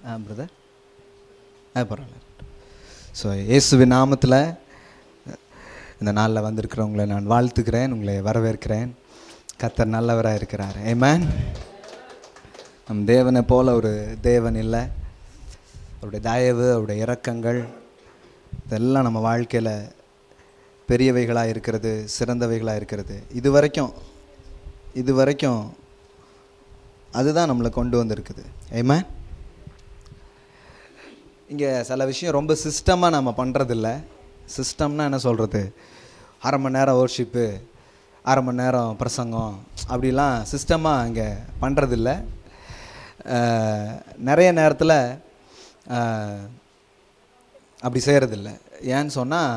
Brother பரவாயில்ல. So இயேசுவின் நாமத்தில் இந்த நாளில் வந்திருக்கிறவங்களை நான் வாழ்த்துக்கிறேன், உங்களை வரவேற்கிறேன். கர்த்தர் நல்லவராக இருக்கிறார். ஆமென். நம் தேவனை போல ஒரு தேவன் இல்லை. அவருடைய தயவு, அவருடைய இரக்கங்கள் இதெல்லாம் நம்ம வாழ்க்கையில் பெரியவைகளாக இருக்கிறது, சிறந்தவைகளாக இருக்கிறது. இது வரைக்கும் அதுதான் நம்மளை கொண்டு வந்திருக்குது. ஆமென். இங்கே சில விஷயம் ரொம்ப சிஸ்டமாக நம்ம பண்ணுறதில்ல. சிஸ்டம்னா என்ன சொல்கிறது, அரை மணி நேரம் வர்ஷிப்பு, அரை மணி நேரம் பிரசங்கம், அப்படிலாம் சிஸ்டமாக இங்கே பண்ணுறதில்ல. நிறைய நேரத்தில் அப்படி செய்கிறதில்ல. ஏன்னு சொன்னால்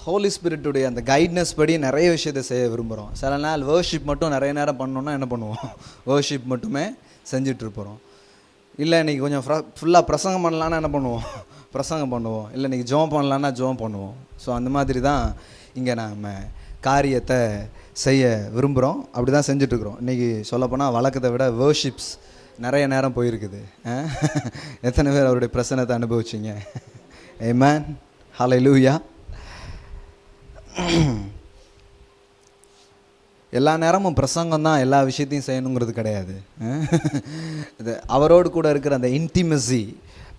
ஹோலி ஸ்பிரிட்டுடைய அந்த கைட்னஸ் படி நிறைய விஷயத்தை செய்ய விரும்புகிறோம். சில நாள் வர்ஷிப் மட்டும் நிறைய நேரம் பண்ணோன்னா என்ன பண்ணுவோம், வர்ஷிப் மட்டுமே செஞ்சிட்ருப்போம். இல்லை இன்றைக்கி கொஞ்சம் ஃபுல்லாக பிரசங்கம் பண்ணலான்னா என்ன பண்ணுவோம், பிரசங்கம் பண்ணுவோம். இல்லை இன்றைக்கி ஜோம் பண்ணலான்னா ஜோம் பண்ணுவோம். ஸோ அந்த மாதிரி தான் இங்கே நம்ம காரியத்தை செய்ய விரும்புகிறோம். அப்படி தான் செஞ்சிட்ருக்குறோம். இன்றைக்கி சொல்லப்போனால் வழக்கத்தை விட வர்ஷிப்ஸ் நிறைய நேரம் போயிருக்குது. எத்தனை பேர் அவருடைய பிரசன்னத்தை அனுபவிச்சிங்க? ஆமென். ஹல்லேலூயா. எல்லா நேரமும் பிரசங்கம் தான் எல்லா விஷயத்தையும் செய்யணுங்கிறது கிடையாது. இது அவரோடு கூட இருக்கிற அந்த இன்டிமசி,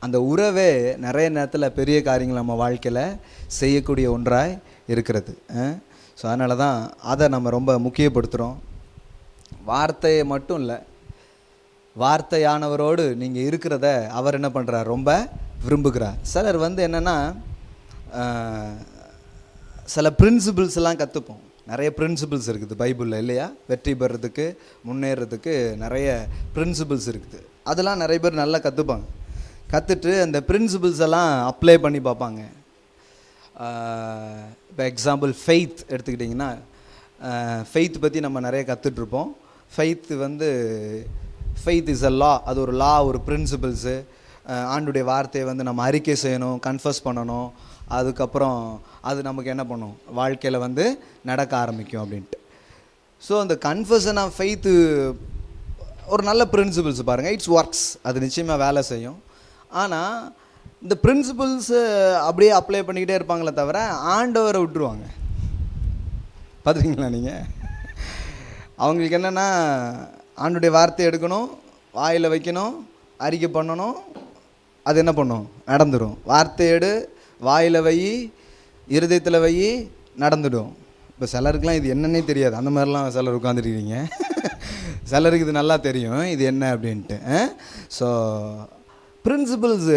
அந்த உறவே நிறைய நேரத்தில் பெரிய காரியங்கள் நம்ம வாழ்க்கையில் செய்யக்கூடிய ஒன்றாய் இருக்கிறது. ஸோ அதனால தான் அதை நம்ம ரொம்ப முக்கியப்படுத்துகிறோம். வார்த்தையை மட்டும் இல்லை, வார்த்தையானவரோடு நீங்கள் இருக்கிறத அவர் என்ன பண்ணுறார், ரொம்ப விரும்புகிறார். சிலர் என்னென்னா சில பிரின்சிபிள்ஸ் எல்லாம் கற்றுப்போம். நிறைய பிரின்சிபிள்ஸ் இருக்குது பைபிளில் இல்லையா? வெற்றி பெறதுக்கு, முன்னேறதுக்கு நிறைய பிரின்சிபிள்ஸ் இருக்குது. அதெல்லாம் நிறைய பேர் நல்லா கற்றுப்பாங்க. கற்றுட்டு அந்த பிரின்சிபிள்ஸ் எல்லாம் அப்ளை பண்ணி பார்ப்பாங்க. இப்போ எக்ஸாம்பிள் ஃபெய்த் எடுத்துக்கிட்டிங்கன்னா, ஃபெய்த் பற்றி நம்ம நிறைய கற்றுட்ருப்போம். ஃபெய்த் இஸ் அ லா. அது ஒரு லா, ஒரு பிரின்சிபிள்ஸு. ஆண்டுடைய வார்த்தையை நம்ம அறிக்கை செய்யணும், கன்ஃபஸ் பண்ணணும். அதுக்கப்புறம் அது நமக்கு என்ன பண்ணும், வாழ்க்கையில் நடக்க ஆரம்பிக்கும் அப்படின்ட்டு. ஸோ அந்த கன்ஃபஷன் ஆஃப் ஃபெய்த்து ஒரு நல்ல பிரின்சிபிள்ஸ் பாருங்கள். It's works. அது நிச்சயமாக வேலை செய்யும். ஆனால் இந்த பிரின்சிபிள்ஸு அப்படியே அப்ளை பண்ணிக்கிட்டே இருப்பாங்களே தவிர ஆண்டவரை விட்டுருவாங்க. பார்த்துருக்கீங்களா நீங்கள்? அவங்களுக்கு என்னென்னா, ஆண்டுடைய வார்த்தை எடுக்கணும், வாயில் வைக்கணும், அறிக்கை பண்ணணும். அது என்ன பண்ணும், நடந்துடும். வார்த்தை எடு, வாயில் வை, இருதயத்தில் வை, நடந்துடும். இப்போ சிலருக்குலாம் இது என்னன்னே தெரியாது. அந்த மாதிரிலாம் சிலர் உட்காந்துருக்கீங்க. சிலருக்கு இது நல்லா தெரியும் இது என்ன அப்படின்ட்டு. ஸோ பிரின்சிபிள்ஸு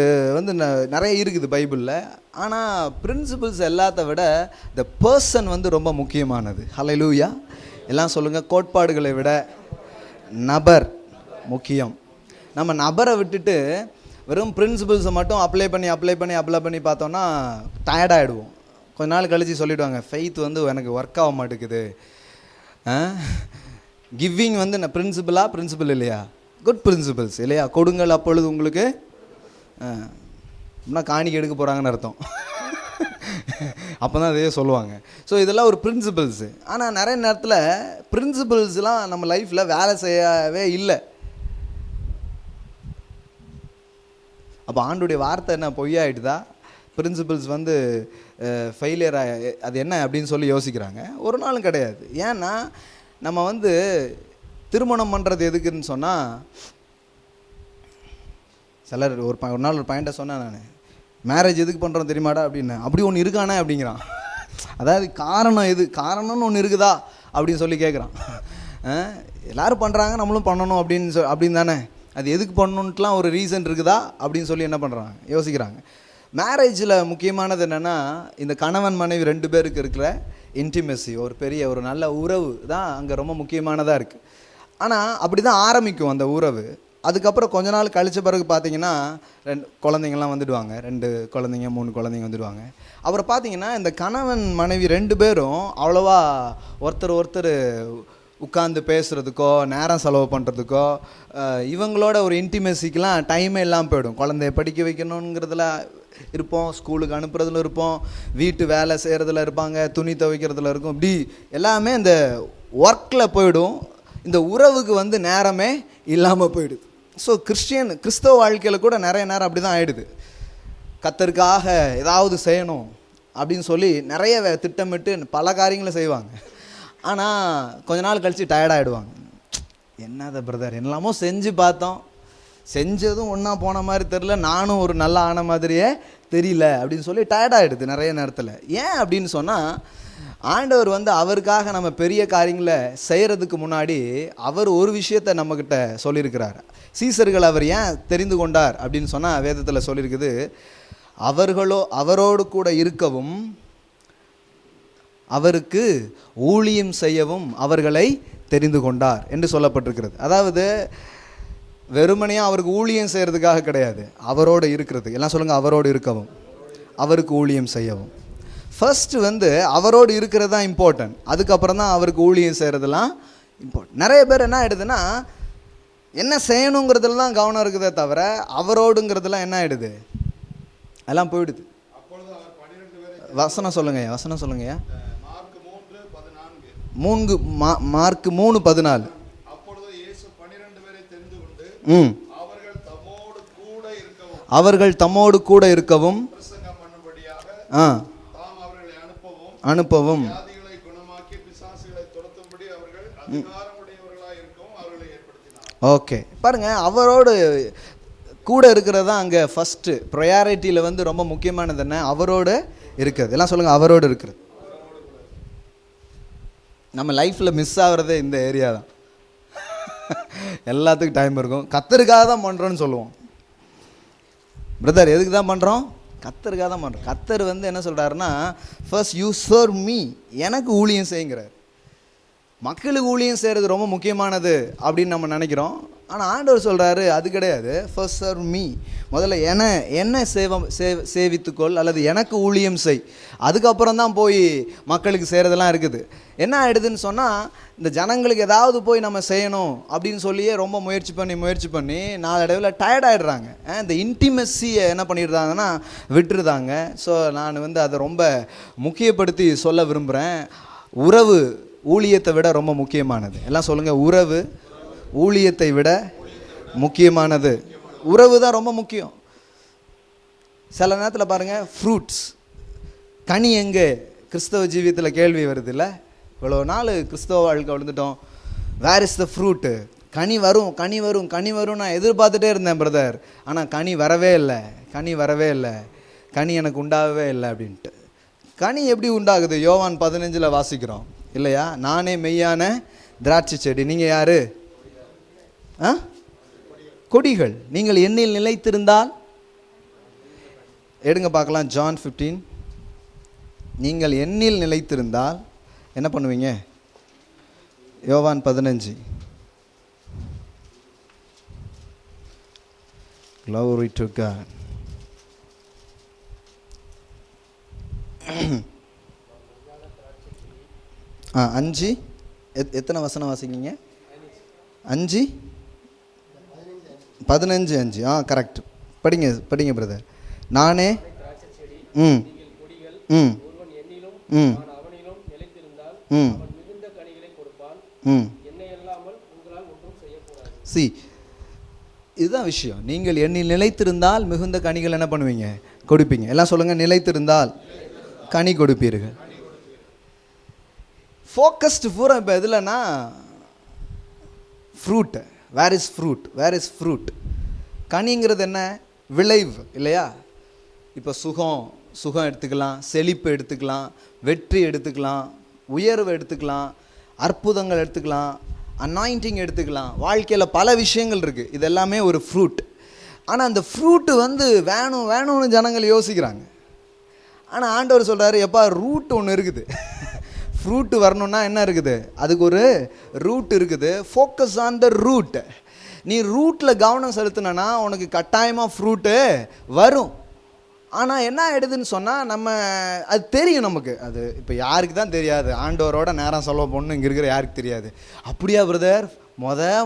நிறைய இருக்குது பைபிளில். ஆனால் பிரின்சிபிள்ஸ் எல்லாத்த விட த பர்சன் ரொம்ப முக்கியமானது. ஹல்லேலூயா. எல்லாம் சொல்லுங்கள். கோட்பாடுகளை விட நபர் முக்கியம். நம்ம நபரை விட்டுட்டு வெறும் பிரின்சிபிள்ஸை மட்டும் அப்ளை பண்ணி பார்த்தோன்னா டயர்டாகிடுவோம். கொஞ்ச நாள் கழித்து சொல்லிவிடுவாங்க, ஃபெய்த் எனக்கு ஒர்க் ஆக மாட்டேங்குது. கிவிங் பிரின்சிபிள் இல்லையா? குட் பிரின்சிபிள்ஸ் இல்லையா? கொடுங்கள் அப்பொழுது உங்களுக்கு அப்படின்னா காணிக்கை எடுக்க போகிறாங்கன்னு அர்த்தம். அப்போ தான் அதே சொல்லுவாங்க. ஸோ இதெல்லாம் ஒரு பிரின்சிபிள்ஸு. ஆனால் நிறைய நேரத்தில் பிரின்சிபிள்ஸ்லாம் நம்ம லைஃப்பில் வேலை செய்யவே இல்லை. அப்போ ஆண்டுடைய வார்த்தை என்ன பொய்யாயிட்டுதா? பிரின்சிபிள்ஸ் ஃபெயிலியர் அது என்ன அப்படின்னு சொல்லி யோசிக்கிறாங்க. ஒரு நாளும் கிடையாது. ஏன்னா நம்ம திருமணம் பண்ணுறது எதுக்குன்னு சொன்னால், சிலர் ஒரு நாள் ஒரு பாயிண்ட்டை சொன்னேன் நான், மேரேஜ் எதுக்கு பண்ணுறோம் தெரியுமாடா அப்படின்னு. அப்படி ஒன்று இருக்கானே அப்படிங்கிறான். அதாவது காரணம்னு ஒன்று இருக்குதா அப்படின்னு சொல்லி கேட்குறான். எல்லோரும் பண்ணுறாங்க, நம்மளும் பண்ணணும் அப்படின்னு தானே. அது எதுக்கு பண்ணணுன்ட்டுலாம் ஒரு ரீசன் இருக்குதா அப்படின்னு சொல்லி என்ன பண்ணுறாங்க, யோசிக்கிறாங்க. மேரேஜில் முக்கியமானது என்னென்னா, இந்த கணவன் மனைவி 2 பேருக்கு இருக்கிற இன்டிமெசி, ஒரு நல்ல உறவு தான் அங்கே ரொம்ப முக்கியமானதாக இருக்குது. ஆனால் அப்படி தான் ஆரம்பிக்கும் அந்த உறவு. அதுக்கப்புறம் கொஞ்ச நாள் கழித்த பிறகு பார்த்தீங்கன்னா 2 குழந்தைங்கள்லாம் வந்துடுவாங்க. 2 குழந்தைங்க 3 குழந்தைங்க வந்துடுவாங்க. அப்புறம் பார்த்தீங்கன்னா இந்த கணவன் மனைவி 2 பேரும் அவ்வளோவா ஒருத்தர் உட்காந்து பேசுகிறதுக்கோ நேரம் செலவு பண்ணுறதுக்கோ இவங்களோட ஒரு இன்டிமெசிக்கெலாம் டைமே இல்லாமல் போயிடும். குழந்தைய படிக்க வைக்கணுங்கிறதுல இருப்போம், ஸ்கூலுக்கு அனுப்புறதுல இருப்போம், வீட்டு வேலை செய்கிறதுல இருப்பாங்க, துணி துவைக்கிறதுல இருக்கும். இப்படி எல்லாமே இந்த ஒர்க்கில் போயிடும். இந்த உறவுக்கு நேரமே இல்லாமல் போயிடுது. ஸோ கிறிஸ்தவ வாழ்க்கையில் கூட நிறைய நேரம் அப்படி தான் ஆகிடுது. கர்த்தருக்காக ஏதாவது செய்யணும் அப்படின்னு சொல்லி நிறைய திட்டமிட்டு பல காரியங்களை செய்வாங்க. ஆனால் கொஞ்ச நாள் கழித்து டயர்டாகிடுவாங்க. என்னது பிரதர், என்னெல்லாமோ செஞ்சு பார்த்தோம், செஞ்சதும் ஒன்றா போன மாதிரி தெரில, நானும் ஒரு நல்லா ஆன மாதிரியே தெரியல அப்படின்னு சொல்லி டயர்டாகிடுது நிறைய நேரத்தில். ஏன் அப்படின்னு சொன்னால், ஆண்டவர் வந்து அவருக்காக நம்ம பெரிய காரியங்களை செய்கிறதுக்கு முன்னாடி அவர் ஒரு விஷயத்தை நம்மக்கிட்ட சொல்லியிருக்கிறார். சீசர்கள் அவர் ஏன் தெரிந்து கொண்டார் அப்படின்னு சொன்னால், வேதத்தில் சொல்லியிருக்குது, அவரோடு கூட இருக்கவும் அவருக்கு ஊழியம் செய்யவும் அவர்களை தெரிந்து கொண்டார் என்று சொல்லப்பட்டிருக்கிறது. அதாவது வெறுமனையாக அவருக்கு ஊழியம் செய்கிறதுக்காக கிடையாது, அவரோடு இருக்கிறது. எல்லாம் சொல்லுங்கள், அவரோடு இருக்கவும் அவருக்கு ஊழியம் செய்யவும். ஃபர்ஸ்ட்டு வந்து அவரோடு இருக்கிறது தான் இம்பார்ட்டன்ட், அதுக்கப்புறம் தான் அவருக்கு ஊழியம் செய்கிறதுலாம் இம்பார்ட்டன்ட். நிறைய பேர் என்ன ஆகிடுதுன்னா, என்ன செய்யணுங்கிறதுல தான் கவனம் இருக்குதே தவிர அவரோடுங்கிறதுலாம் என்ன ஆகிடுது, எல்லாம் போயிடுது. வசனம் சொல்லுங்கய்யா, வசனம் சொல்லுங்கய்யா. மார்க் 3:14. அவர்கள் தம்மோடு கூட இருக்கவும் அனுப்பவும். ஓகே, பாருங்க, அவரோடு கூட இருக்கிறது தான் அங்கே ஃபஸ்ட்டு ப்ரையாரிட்டியில் வந்து ரொம்ப முக்கியமானது. என்ன? அவரோடு இருக்கிறது. எல்லாம் சொல்லுங்கள், அவரோடு இருக்கிறது. நம்ம லைஃப்பில் மிஸ் ஆகிறதே இந்த ஏரியா தான். எல்லாத்துக்கும் டைம் இருக்கும், கர்த்தருக்காக தான் பண்ணுறோன்னு சொல்லுவோம். பிரதர் எதுக்கு தான் பண்ணுறோம்? கர்த்தருக்காக தான் பண்ணுறோம். கர்த்தர் வந்து என்ன சொல்கிறாருன்னா, ஃபர்ஸ்ட் யூ சர்வ் மீ, எனக்கு ஊழியம் செய்யுங்கிறார். மக்களுக்கு ஊழியம் செய்கிறது ரொம்ப முக்கியமானது அப்படின்னு நம்ம நினைக்கிறோம். ஆனால் ஆண்டவர் சொல்கிறாரு அது கிடையாது. ஃபர்ஸ்ட் சர்வ் மீ, முதல்ல என்ன சேவித்துக்கொள் அல்லது எனக்கு ஊழியம் செய், அதுக்கப்புறம் தான் போய் மக்களுக்கு செய்கிறதெல்லாம் இருக்குது. என்ன ஆகிடுதுன்னு சொன்னால், இந்த ஜனங்களுக்கு ஏதாவது போய் நம்ம செய்யணும் அப்படின்னு சொல்லியே ரொம்ப முயற்சி பண்ணி நாளடைவில் டயர்டாகிடுறாங்க. இந்த இன்டிமெசியை என்ன பண்ணிடுறாங்கன்னா விட்டுருதாங்க. ஸோ நான் வந்து அதை ரொம்ப முக்கியப்படுத்தி சொல்ல விரும்புகிறேன். உறவு ஊழியத்தை விட ரொம்ப முக்கியமானது. எல்லாம் சொல்லுங்கள், உறவு ஊழியத்தை விட முக்கியமானது. உறவு தான் ரொம்ப முக்கியம். சில நேரத்தில் பாருங்கள், ஃப்ரூட்ஸ், கனி எங்கே கிறிஸ்தவ ஜீவியத்தில் கேள்வி வருது இல்லை? இவ்வளோ நாள் கிறிஸ்தவ வாழ்க்கை வந்துட்டோம், வேர் இஸ் த ஃப்ரூட்டு? கனி வரும் நான் எதிர்பார்த்துட்டே இருந்தேன் பிரதர், ஆனால் கனி வரவே இல்லை, கனி எனக்கு உண்டாகவே இல்லை அப்படின்ட்டு. கனி எப்படி உண்டாகுது? யோவான் 15 வாசிக்கிறோம் இல்லையா? நானே மெய்யான திராட்சை செடி, நீங்கள் யார்? கொடிகள். நீங்கள் என்னில் நிலைத்திருந்தால், எடுங்க பார்க்கலாம், ஜான் 15. நீங்கள் என்னில் நிலைத்திருந்தால் என்ன பண்ணுவீங்க? யோவான் 15. Glory to God. அஞ்சு எத்தனை வசனம் வாசிக்கிங்க? 5:15. கரெக்ட். படிங்க பிரதர். நானே இதுதான் விஷயம். நீங்கள் என்னில் நிலைத்திருந்தால் மிகுந்த கனிகள் என்ன பண்ணுவீங்க? கொடுப்பீங்க. எல்லாம் சொல்லுங்க, நிலைத்திருந்தால் கனி கொடுப்பீர்கள். ஃபோக்கஸ்டு பூரா இப்போ எதுலன்னா ஃப்ரூட். Where is fruit? கனிங்கிறது என்ன? விளைவு இல்லையா? இப்போ சுகம் எடுத்துக்கலாம், செழிப்பு எடுத்துக்கலாம், வெற்றி எடுத்துக்கலாம், உயர்வு எடுத்துக்கலாம், அற்புதங்கள் எடுத்துக்கலாம், அனாயிண்டிங் எடுத்துக்கலாம். வாழ்க்கையில் பல விஷயங்கள் இருக்குது. இது எல்லாமே ஒரு ஃப்ரூட். ஆனால் அந்த ஃப்ரூட்டு வந்து வேணும்னு ஜனங்கள் யோசிக்கிறாங்க. ஆனால் ஆண்டவர் சொல்கிறாரு, எப்பா ரூட் ஒன்று இருக்குது. ஃப்ரூட்டு வரணுன்னா என்ன இருக்குது? அதுக்கு ஒரு ரூட் இருக்குது. Focus on the route. நீ ரூட்டில் கவனம் செலுத்தினா உனக்கு கட்டாயமாக ஃப்ரூட்டு வரும். ஆனால் என்ன ஆகிடுதுன்னு சொன்னால், நம்ம அது தெரியும் நமக்கு. அது இப்போ யாருக்கு தான் தெரியாது? ஆண்டவரோட நேரம் சொல்ல பொண்ணு இங்கே இருக்கிற யாருக்கு தெரியாது? அப்படியா பிரதர்?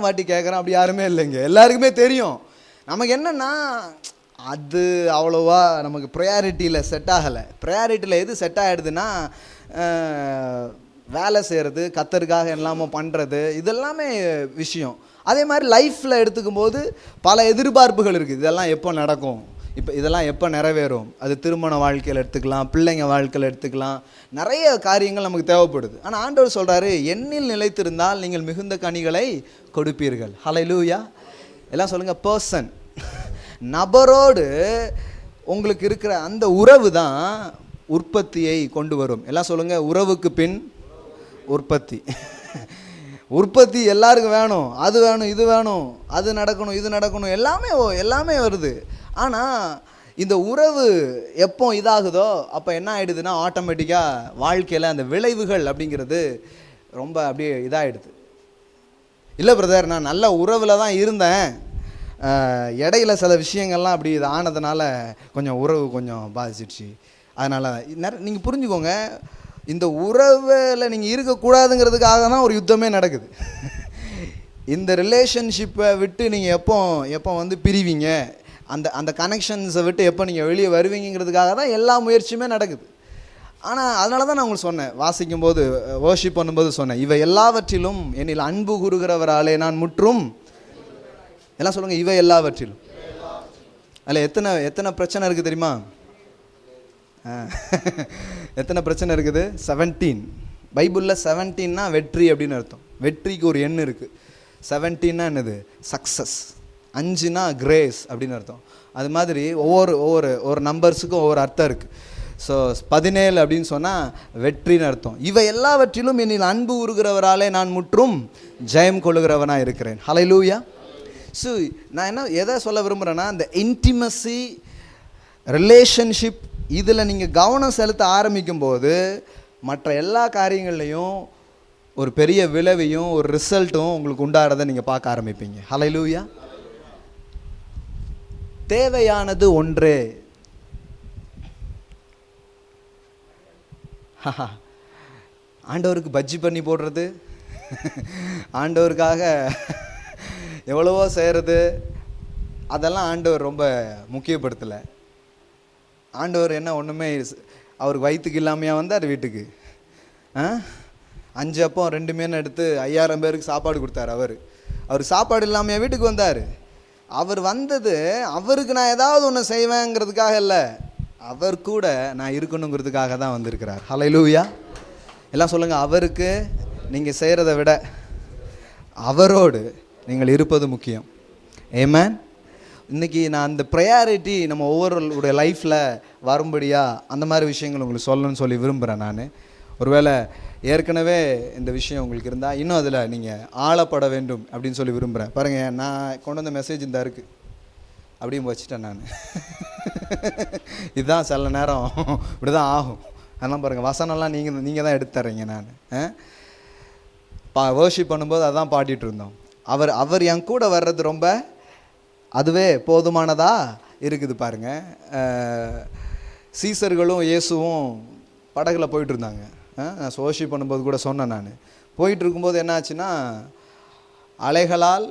வாட்டி கேட்குறேன், அப்படி யாருமே இல்லைங்க, எல்லாருக்குமே தெரியும். நமக்கு என்னென்னா, அது அவ்வளோவா நமக்கு ப்ரையாரிட்டியில் செட் ஆகலை. ப்ரையாரிட்டியில் எது செட் ஆகிடுதுன்னா, வேலை செய்கிறது, கர்த்தருக்காக எல்லாமே பண்ணுறது, இதெல்லாமே விஷயம். அதே மாதிரி லைஃப்பில் எடுத்துக்கும் போது பல எதிர்பார்ப்புகள் இருக்குது. இதெல்லாம் எப்போ நடக்கும், இப்போ இதெல்லாம் எப்போ நிறைவேறும். அது திருமண வாழ்க்கையில் எடுத்துக்கலாம், பிள்ளைங்க வாழ்க்கையில் எடுத்துக்கலாம், நிறைய காரியங்கள் நமக்கு தேவைப்படுது. ஆனால் ஆண்டவர் சொல்கிறாரு, என்னில் நிலைத்திருந்தால் நீங்கள் மிகுந்த கனிகளை கொடுப்பீர்கள். ஹல்லேலூயா. எல்லாம் சொல்லுங்கள், பர்சன், நபரோடு உங்களுக்கு இருக்கிற அந்த உறவு தான் உற்பத்தியை கொண்டு வரும். எல்லாம் சொல்லுங்கள், உறவுக்கு பின் உற்பத்தி. உற்பத்தி எல்லாருக்கும் வேணும், அது வேணும், இது வேணும், அது நடக்கணும், இது நடக்கணும், எல்லாமே வருது. ஆனால் இந்த உறவு எப்போ இதாகுதோ அப்போ என்ன ஆகிடுதுன்னா, ஆட்டோமேட்டிக்காக வாழ்க்கையில் அந்த விளைவுகள் அப்படிங்கிறது ரொம்ப அப்படியே இதாகிடுது. இல்லை பிரதர், நான் நல்ல உறவில் தான் இருந்தேன், இடையில சில விஷயங்கள்லாம் அப்படி இது ஆனதுனால கொஞ்சம் உறவு கொஞ்சம் பாதிச்சிடுச்சு. அதனால் நீங்கள் புரிஞ்சுக்கோங்க, இந்த உறவில் நீங்கள் இருக்கக்கூடாதுங்கிறதுக்காக தான் ஒரு யுத்தமே நடக்குது. இந்த ரிலேஷன்ஷிப்பை விட்டு நீங்கள் எப்போ வந்து பிரிவீங்க, அந்த கனெக்ஷன்ஸை விட்டு எப்போ நீங்கள் வெளியே வருவீங்கிறதுக்காக தான் எல்லா முயற்சியுமே நடக்குது. ஆனால் அதனால தான் நான் உங்களுக்கு சொன்னேன், வாசிக்கும்போது வர்ஷிப் பண்ணும்போது சொன்னேன், இவை எல்லாவற்றிலும் என்னில் அன்பு கூறுகிறவராலே நான் முற்றும். எல்லாம் சொல்லுங்கள், இவை எல்லாவற்றிலும். அதில் எத்தனை பிரச்சனை இருக்குது தெரியுமா? எத்தனை பிரச்சனை இருக்குது? 17. பைபிளில் 17னா வெற்றி அப்படின்னு அர்த்தம். வெற்றிக்கு ஒரு எண் இருக்குது. 17னா என்னது? சக்ஸஸ். 5னா கிரேஸ் அப்படின்னு அர்த்தம். அது மாதிரி ஒவ்வொரு நம்பர்ஸுக்கும் ஒவ்வொரு அர்த்தம் இருக்குது. ஸோ 17 அப்படின்னு சொன்னால் வெற்றின்னு அர்த்தம். இவை எல்லாவற்றிலும் என்னில் அன்பு உருகிறவராலே நான் முற்றும் ஜெயம் கொள்ளுகிறவனாக இருக்கிறேன். ஹல்லேலூயா. ஸோ நான் எதை சொல்ல விரும்புகிறேன்னா, இந்த இன்டிமசி ரிலேஷன்ஷிப் இதில் நீங்கள் கவனம் செலுத்த ஆரம்பிக்கும் போது மற்ற எல்லா காரியங்கள்லையும் ஒரு பெரிய விளைவையும் ஒரு ரிசல்ட்டும் உங்களுக்கு உண்டாகிறத நீங்கள் பார்க்க ஆரம்பிப்பீங்க. ஹல்லேலூயா. தேவையானது ஒன்றே. ஆண்டவருக்கு பஜ்ஜி பண்ணி போடுறது, ஆண்டவருக்காக எவ்வளவோ செய்கிறது, அதெல்லாம் ஆண்டவர் ரொம்ப முக்கியப்படுத்தலை. ஆண்டவர் என்ன ஒன்றுமே அவருக்கு வயிற்றுக்கு இல்லாமையாக வந்தார் வீட்டுக்கு. 5 அப்பம் 2 மீன் எடுத்து 5000 பேருக்கு சாப்பாடு கொடுத்தாரு. அவர் சாப்பாடு இல்லாமையா வீட்டுக்கு வந்தார். அவர் வந்தது அவருக்கு நான் ஏதாவது ஒன்று செய்வேங்கிறதுக்காக இல்லை, அவர் கூட நான் இருக்கணுங்கிறதுக்காக தான் வந்திருக்கிறார். ஹல்லேலூயா. எல்லாம் சொல்லுங்கள், அவருக்கு நீங்கள் செய்கிறத விட அவரோடு நீங்கள் இருப்பது முக்கியம். ஆமென். இன்றைக்கி நான் அந்த ப்ரையாரிட்டி நம்ம ஒவ்வொருடைய லைஃப்பில் வரும்படியாக அந்த மாதிரி விஷயங்கள் உங்களுக்கு சொல்லணும்னு சொல்லி விரும்புகிறேன். நான் ஒருவேளை ஏற்கனவே இந்த விஷயம் உங்களுக்கு இருந்தால் இன்னும் அதில் நீங்கள் ஆளப்பட வேண்டும் அப்படின்னு சொல்லி விரும்புகிறேன். பாருங்கள், நான் கொண்டு வந்த மெசேஜ் இந்த இருக்குது அப்படியும் வச்சுட்டேன் நான். இதுதான் சில நேரம் இப்படி தான் ஆகும். அதெல்லாம் பாருங்கள், வசனம்லாம் நீங்கள் தான் எடுத்து தர்றீங்க. நான் வர்ஷிப் பண்ணும்போது அதான் பாடிட்டு இருந்தோம். அவர் என் கூட வர்றது ரொம்ப அதுவே போதுமானதாக இருக்குது. பாருங்கள், சீசர்களும் இயேசுவும் படகுல போயிட்டு இருந்தாங்க. நான் வர்ஷிப் பண்ணும்போது கூட சொன்னேன். நான் போயிட்டு இருக்கும்போது என்ன ஆச்சுன்னா, அலைகளால்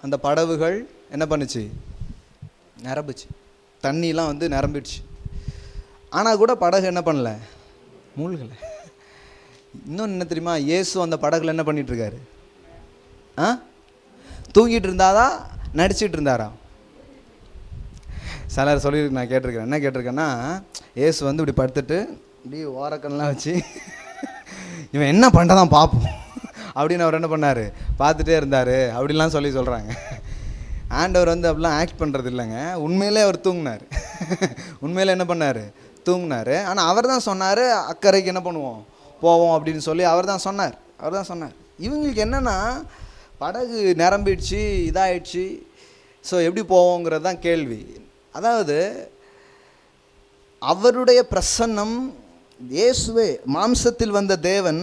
அந்த படகுகள் என்ன பண்ணுச்சு? நிரம்பிச்சு. தண்ணிலாம் வந்து நிரம்பிடுச்சு. ஆனால் கூட படகு என்ன பண்ணல? மூழ்கலை. இன்னொன்று என்ன தெரியுமா? இயேசு அந்த படகுல என்ன பண்ணிகிட்ருக்காரு? தூங்கிட்டு இருந்தாதா நடிச்சிட்டு இருந்தாரா? சிலர் சொல்லி நான் கேட்டிருக்கேன். என்ன கேட்டிருக்கேன்னா, இயேசு வந்து இப்படி படுத்துட்டு இப்படி ஓரக்கண்ணெலாம் வச்சு இவன் என்ன பண்ணுறதான் பார்ப்போம் அப்படின்னு அவர் என்ன பண்ணார்? பார்த்துட்டே இருந்தார் அப்படிலாம் சொல்கிறாங்க. ஆண்டவர் வந்து அப்படிலாம் ஆக்ட் பண்ணுறது இல்லைங்க. உண்மையிலே அவர் தூங்கினார். உண்மையிலே என்ன பண்ணார்? தூங்கினார். ஆனால் அவர் தான் சொன்னார், அக்கறைக்கு என்ன பண்ணுவோம், போவோம் அப்படின்னு சொல்லி அவர் தான் சொன்னார். இவங்களுக்கு என்னென்னா, படகு நிரம்பிடுச்சு, இதாகிடுச்சு. ஸோ எப்படி போவோங்கிறது தான் கேள்வி. அதாவது அவருடைய பிரசன்னம், இயேசுவே மாம்சத்தில் வந்த தேவன்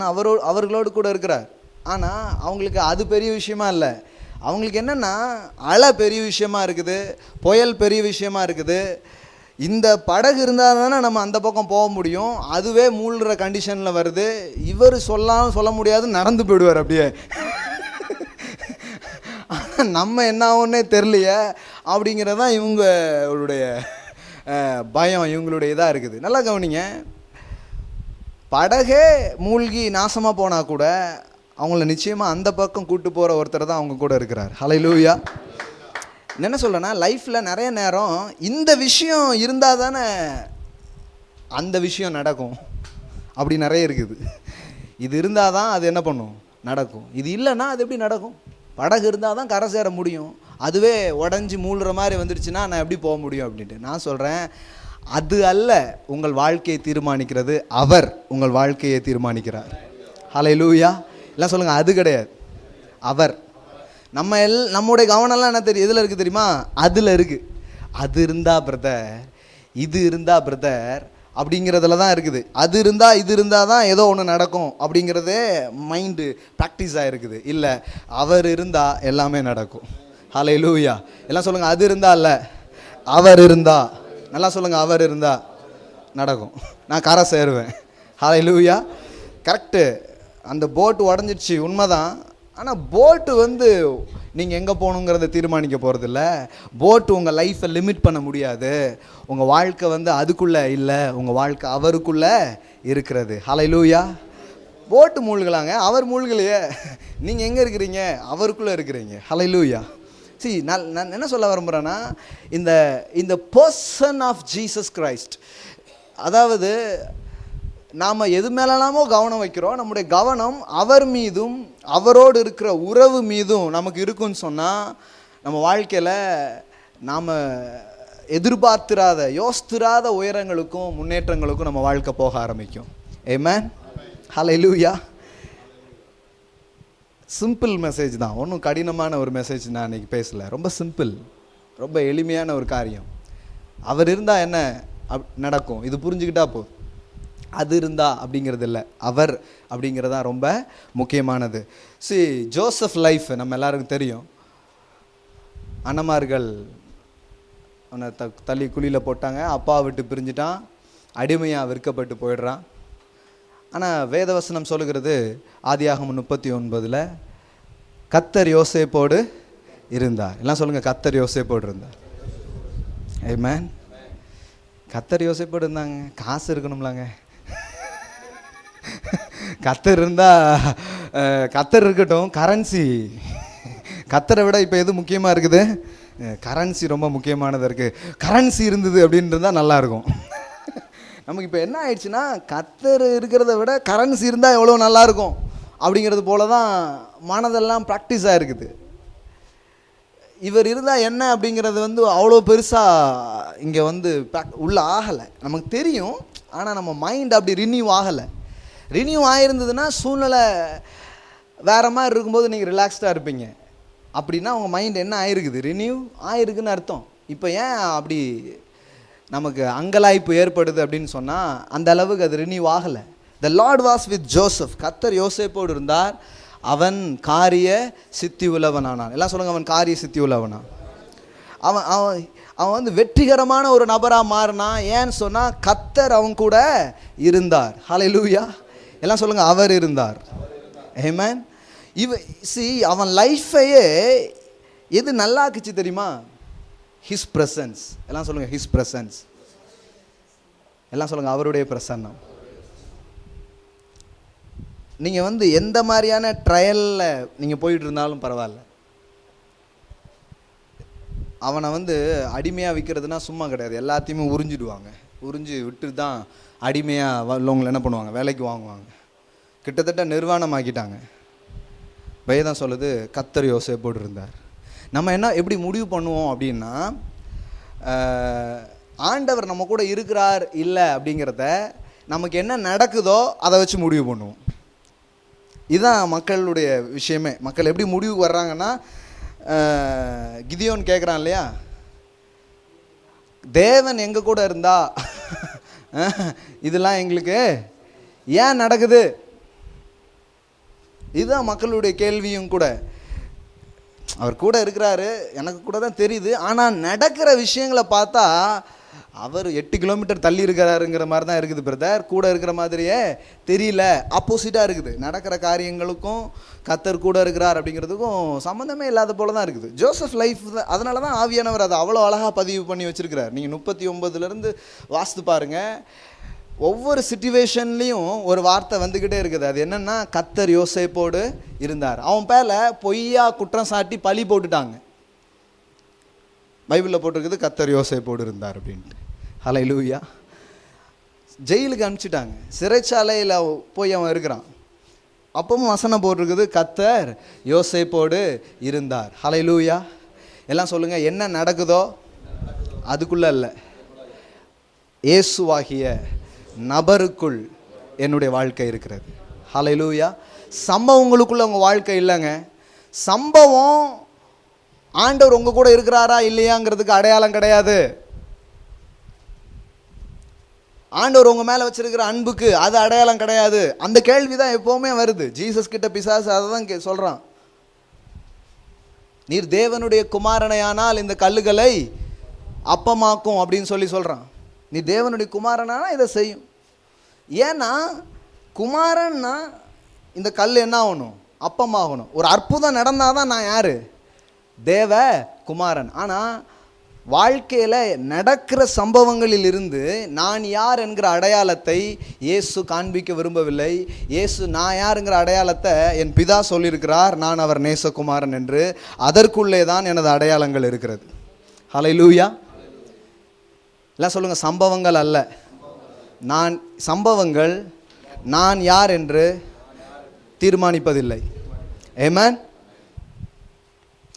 அவர்களோடு கூட இருக்கிறார். ஆனால் அவங்களுக்கு அது பெரிய விஷயமா இல்லை. அவங்களுக்கு என்னென்னா, அலை பெரிய விஷயமா இருக்குது, புயல் பெரிய விஷயமா இருக்குது. இந்த படகு இருந்தால் தானே நம்ம அந்த பக்கம் போக முடியும். அதுவே மூழ்கிற கண்டிஷனில் வருது. இவர் சொல்ல முடியாது, நடந்து போயிடுவார் அப்படியே. ஆனால் நம்ம என்ன ஆகும்னே தெரியலையே அப்படிங்கிறது தான் இவங்களுடைய பயம், இவங்களுடைய இதாக இருக்குது. நல்லா கவனிங்க, படகே மூழ்கி நாசமாக போனால் கூட அவங்கள நிச்சயமாக அந்த பக்கம் கூட்டு போகிற ஒருத்தர் தான் அவங்க கூட இருக்கிறார். ஹல்லேலூயா. என்ன சொல்கிறேன்னா, லைஃப்பில் நிறைய நேரம் இந்த விஷயம் இருந்தால் தானே அந்த விஷயம் நடக்கும். அப்படி நிறைய இருக்குது. இது இருந்தால் தான் அது என்ன பண்ணும், நடக்கும். இது இல்லைன்னா அது எப்படி நடக்கும்? படகு இருந்தால் தான் கரை சேர முடியும். அதுவே உடஞ்சி மூழ்கிற மாதிரி வந்துடுச்சுன்னா நான் எப்படி போக முடியும் அப்படின்ட்டு. நான் சொல்கிறேன், அது அல்ல உங்கள் வாழ்க்கையை தீர்மானிக்கிறது, அவர் உங்கள் வாழ்க்கையை தீர்மானிக்கிறார். ஹல்லேலூயா. எல்லாம் சொல்லுங்கள், அது கிடையாது, அவர். நம்முடைய கவனம்லாம் என்ன தெரியும், எதில் இருக்குது தெரியுமா? அதில் இருக்குது. அது இருந்தால் பிரதர், இது இருந்தால் பிரதர் அப்படிங்கிறதுல தான் இருக்குது. அது இருந்தால் இது இருந்தால் தான் ஏதோ ஒன்று நடக்கும் அப்படிங்கிறதே மைண்டு ப்ராக்டிஸ் ஆகிருக்குது. இல்லை, அவர் இருந்தால் எல்லாமே நடக்கும். ஹல்லேலூயா. எல்லாம் சொல்லுங்கள், அது இருந்தால் இல்லை, அவர் இருந்தா. நல்லா சொல்லுங்கள், அவர் இருந்தால் நடக்கும். நான் கரை சேருவேன். ஹல்லேலூயா. கரெக்டு. அந்த போட்டு உடஞ்சிடுச்சு, உண்மைதான். ஆனால் போட்டு நீங்கள் எங்கே போகணுங்கிறத தீர்மானிக்க போகிறதில்ல. போட்டு உங்கள் லைஃப்பை லிமிட் பண்ண முடியாது. உங்கள் வாழ்க்கை அதுக்குள்ளே இல்லை, உங்கள் வாழ்க்கை அவருக்குள்ளே இருக்கிறது. ஹல்லேலூயா. போட்டு மூழ்கலாங்க, அவர் மூழ்கலையே. நீங்கள் எங்கே இருக்கிறீங்க? அவருக்குள்ளே இருக்கிறீங்க. ஹல்லேலூயா. சரி, நான் என்ன சொல்ல விரும்புகிறேன்னா, இந்த பர்சன் ஆஃப் ஜீசஸ் கிரைஸ்ட், அதாவது நாம் எது மேலாமோ கவனம் வைக்கிறோம், நம்முடைய கவனம் அவர் மீதும் அவரோடு இருக்கிற உறவு மீதும் நமக்கு இருக்குன்னு சொன்னால், நம்ம வாழ்க்கையில் நாம் எதிர்பார்த்திராத யோசித்திராத உயரங்களுக்கும் முன்னேற்றங்களுக்கும் நம்ம வாழ்க்கை போக ஆரம்பிக்கும். ஆமென். ஹல்லேலூயா. சிம்பிள் மெசேஜ் தான், ஒன்றும் கடினமான ஒரு மெசேஜ் நான் இன்றைக்கி பேசலை. ரொம்ப சிம்பிள், ரொம்ப எளிமையான ஒரு காரியம். அவர் இருந்தால் என்ன நடக்கும், இது புரிஞ்சுக்கிட்டா போதும். அது இருந்தா அப்படிங்கிறது இல்லை, அவர் அப்படிங்கிறது தான் ரொம்ப முக்கியமானது. ஜோசப் லைஃப் நம்ம எல்லாருக்கும் தெரியும். அண்ணமார்கள் அவனை தள்ளி குழியில் போட்டாங்க, அப்பா விட்டு பிரிஞ்சுட்டான், அடிமையாக விற்கப்பட்டு போயிடுறான். ஆனால் வேதவசனம் சொல்லுகிறது, ஆதியாகமம் 39 கர்த்தர் யோசேப்போடு இருந்தார். எல்லாம் சொல்லுங்கள், கர்த்தர் யோசேப்போடு இருந்தார். ஆமென். கர்த்தர் யோசேப்போடு இருந்தாங்க. காசு இருக்கணும்லாங்க. கர்த்தர் இருந்தால், கர்த்தர் இருக்கட்டும், கரன்சி, கர்த்தரை விட இப்போ எது முக்கியமாக இருக்குது? கரன்சி ரொம்ப முக்கியமானதாக இருக்குது. கரன்சி இருந்தது அப்படின்னு இருந்தால் நல்லாயிருக்கும். நமக்கு இப்போ என்ன ஆயிடுச்சுன்னா, கர்த்தர் இருக்கிறத விட கரன்சி இருந்தால் எவ்வளோ நல்லாயிருக்கும் அப்படிங்கிறது போல தான் மனதெல்லாம் ப்ராக்டிஸ் ஆகிருக்குது. இவர் இருந்தால் என்ன அப்படிங்கிறது அவ்வளோ பெருசாக இங்கே உள்ள ஆகலை. நமக்கு தெரியும், ஆனால் நம்ம மைண்ட் அப்படி ரினியூ ஆகலை. ரினியூ ஆகிருந்ததுன்னா சூழ்நிலை வேறு மாதிரி இருக்கும்போது நீங்கள் ரிலாக்ஸ்டாக இருப்பீங்க. அப்படின்னா உங்கள் மைண்ட் என்ன ஆகிருக்குது, ரினியூ ஆகிருக்குன்னு அர்த்தம். இப்போ ஏன் அப்படி நமக்கு அங்கலாய்ப்பு ஏற்படுது அப்படின்னு சொன்னால், அந்த அளவுக்கு அது ரினியூ ஆகலை. த லார்ட் வாஸ் வித் ஜோசப். கர்த்தர் யோசேப்போடு இருந்தார், அவன் காரிய சித்தி உள்ளவனானான். எல்லாம் சொல்லுங்கள், அவன் காரிய சித்தி உள்ளவனான். அவன் அவன் அவன் வெற்றிகரமான ஒரு நபராக மாறினான். ஏன்னு சொன்னால், கர்த்தர் அவன் கூட இருந்தார். ஹல்லேலூயா. எல்லாம் சொல்லுங்கள், அவர் இருந்தார். ஆமென். அவன் லைஃபையே எது நல்லாக்குச்சு தெரியுமா? His presence. எல்லாம் சொல்லுங்கள், ஹிஸ் பிரசன்ஸ். எல்லாம் சொல்லுங்கள், அவருடைய பிரசன்னம். நீங்கள் எந்த மாதிரியான ட்ரையலில் நீங்கள் போயிட்டு இருந்தாலும் பரவாயில்ல, அவனை அடிமையாக விற்கிறதுனா சும்மா கிடையாது. எல்லாத்தையுமே உறிஞ்சிடுவாங்க. உறிஞ்சி விட்டு தான் அடிமையாக உள்ளவங்களை என்ன பண்ணுவாங்க, வேலைக்கு வாங்குவாங்க. கிட்டத்தட்ட நிர்வாணமாக்கிட்டாங்க. வேதம் சொல்லுது, கர்த்தர் யோசேப்போடு இருந்தார். நம்ம எப்படி முடிவு பண்ணுவோம் அப்படின்னா, ஆண்டவர் நம்ம கூட இருக்கிறார் இல்லை அப்படிங்கிறத நமக்கு என்ன நடக்குதோ அதை வச்சு முடிவு பண்ணுவோம். இதுதான் மக்களுடைய விஷயமே. மக்கள் எப்படி முடிவுக்கு வர்றாங்கன்னா, கிதியோன் கேட்குறான் இல்லையா, தேவன் எங்கள் கூட இருந்தா இதெல்லாம் எங்களுக்கு ஏன் நடக்குது? இதுதான் மக்களுடைய கேள்வியும் கூட. அவர் கூட இருக்கிறாரு, எனக்கு கூட தான் தெரியுது, ஆனால் நடக்கிற விஷயங்களை பார்த்தா அவர் 8 கிலோமீட்டர் தள்ளி இருக்கிறாருங்கிற மாதிரி தான் இருக்குது பிரதர். கூட இருக்கிற மாதிரியே தெரியல. ஆப்போசிட்டாக இருக்குது. நடக்கிற காரியங்களுக்கும் கர்த்தர் கூட இருக்கிறார் அப்படிங்கிறதுக்கும் சம்மந்தமே இல்லாத போல தான் இருக்குது ஜோசப் லைஃப். அதனால தான் ஆவியானவர் அதை அவ்வளோ அழகாக பதிவு பண்ணி வச்சுருக்கிறார். நீங்கள் 39 வாசித்து பாருங்கள். ஒவ்வொரு சிச்சுவேஷன்லேயும் ஒரு வார்த்தை வந்துக்கிட்டே இருக்குது. அது என்னென்னா, கர்த்தர் யோசேப்போடு இருந்தார். அவன் பேரில் பொய்யா குற்றம் சாட்டி பழி போட்டுட்டாங்க. பைபிளில் போட்டிருக்குது கர்த்தர் யோசேப்போடு இருந்தார் அப்படின்ட்டு. ஹல்லேலூயா. ஜெயிலுக்கு அனுப்பிச்சிட்டாங்க, சிறைச்சாலையில் போய் அவன் இருக்கிறான். அப்பவும் வசனம் போட்டிருக்குது கர்த்தர் யோசேப்போடு இருந்தார். ஹல்லேலூயா. எல்லாம் சொல்லுங்கள், என்ன நடக்குதோ அதுக்குள்ளே இல்லை, இயேசுவாகிய நபருக்குள் என்னுடைய வாழ்க்கை இருக்கிறது. ஹல்லேலூயா. சம்பவங்களுக்குள்ள உங்கள் வாழ்க்கை இல்லைங்க. சம்பவம் ஆண்டவர் உங்கள் கூட இருக்கிறாரா இல்லையாங்கிறதுக்கு அடையாளம் கிடையாது. ஆண்டவர் உங்கள் மேலே வச்சிருக்கிற அன்புக்கு அது அடையாளம் கிடையாது. அந்த கேள்வி தான் எப்போவுமே வருது. ஜீசஸ் கிட்ட பிசாசு அதை தான் சொல்கிறான். நீர் தேவனுடைய குமாரனையானால் இந்த கல்லுகளை அப்பமாக்கும் அப்படின்னு சொல்கிறான். நீ தேவனுடைய குமாரனானா இதை செய்யும். ஏன்னா குமாரன்னா இந்த கல் என்ன ஆகணும், அப்பமாகணும். ஒரு அற்புதம் நடந்தால் தான் நான் யார், தேவ குமாரன். ஆனால் வாழ்க்கையில் நடக்கிற சம்பவங்களில் இருந்து நான் யார் என்கிற அடையாளத்தை இயேசு காண்பிக்க விரும்பவில்லை. இயேசு நான் யாருங்கிற அடையாளத்தை என் பிதா சொல்லியிருக்கிறார், நான் அவர் நேசகுமாரன் என்று. அதற்குள்ளே தான் எனது அடையாளங்கள் இருக்கிறது. ஹல்லேலூயா. எல்லாம் சொல்லுங்கள், சம்பவங்கள் அல்ல, நான் சம்பவங்கள் நான் யார் என்று தீர்மானிப்பதில்லை. ஆமென்.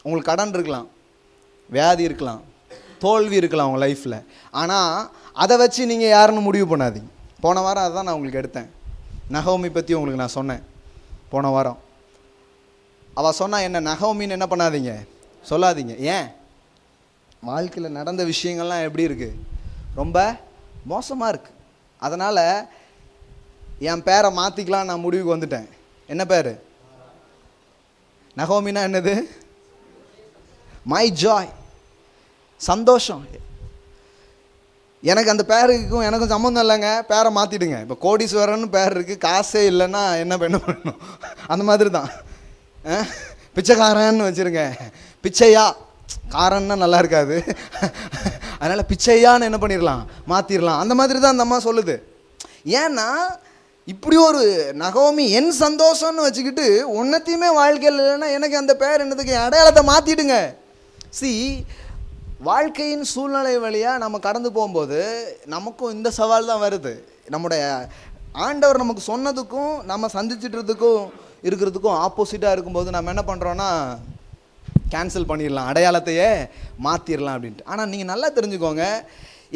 உங்களுக்கு கடன் இருக்கலாம், வியாதி இருக்கலாம், தோல்வி இருக்கலாம் உங்கள் லைஃப்பில். ஆனால் அதை வச்சு நீங்கள் யாருன்னு முடிவு பண்ணாதீங்க. போன வாரம் அதுதான் நான் உங்களுக்கு எடுத்தேன். நகோமி பற்றி உங்களுக்கு நான் சொன்னேன் போன வாரம். அவள் சொன்னால் என்ன, நகோமின்னு என்ன பண்ணாதீங்க, சொல்லாதீங்க. ஏன், வாழ்க்கையில் நடந்த விஷயங்கள்லாம் எப்படி இருக்குது, ரொம்ப மோசமாக இருக்குது. அதனால் என் பேரை மாற்றிக்கலாம் நான் முடிவுக்கு வந்துட்டேன். என்ன பேர், நகோமினா என்னது, மை ஜாய், சந்தோஷம். எனக்கு அந்த பேருக்கும் எனக்கும் சம்மந்தம் இல்லைங்க, பேரை மாற்றிடுங்க. இப்போ கோடீஸ்வரன் பேர் இருக்குது, காசே இல்லைன்னா என்ன பண்ணணும், அந்த மாதிரி தான். பிச்சைக்காரன்னு வச்சுருங்க, பிச்சையா, காரன்னா நல்லா இருக்காது, அதனால் பிச்சையான்னு என்ன பண்ணிடலாம், மாற்றிடலாம். அந்த மாதிரி தான் அந்த அம்மா சொல்லுது. ஏன்னா இப்படி ஒரு நகோமி என் சந்தோஷம்னு வச்சுக்கிட்டு ஒன்றத்தையுமே வாழ்க்கையில் இல்லைன்னா எனக்கு அந்த பேர் என்னதுக்கு, அடையாளத்தை மாற்றிடுங்க. வாழ்க்கையின் சூழ்நிலை வழியாக நம்ம கடந்து போகும்போது நமக்கும் இந்த சவால் தான் வருது. நம்முடைய ஆண்டவர் நமக்கு சொன்னதுக்கும் நம்ம சந்திச்சிட்றதுக்கும் இருக்கிறதுக்கும் ஆப்போசிட்டாக இருக்கும்போது நம்ம என்ன பண்ணுறோன்னா கேன்சல் பண்ணிடலாம், அடையாளத்தையே மாற்றிடலாம் அப்படின்ட்டு. ஆனால் நீங்கள் நல்லா தெரிஞ்சுக்கோங்க,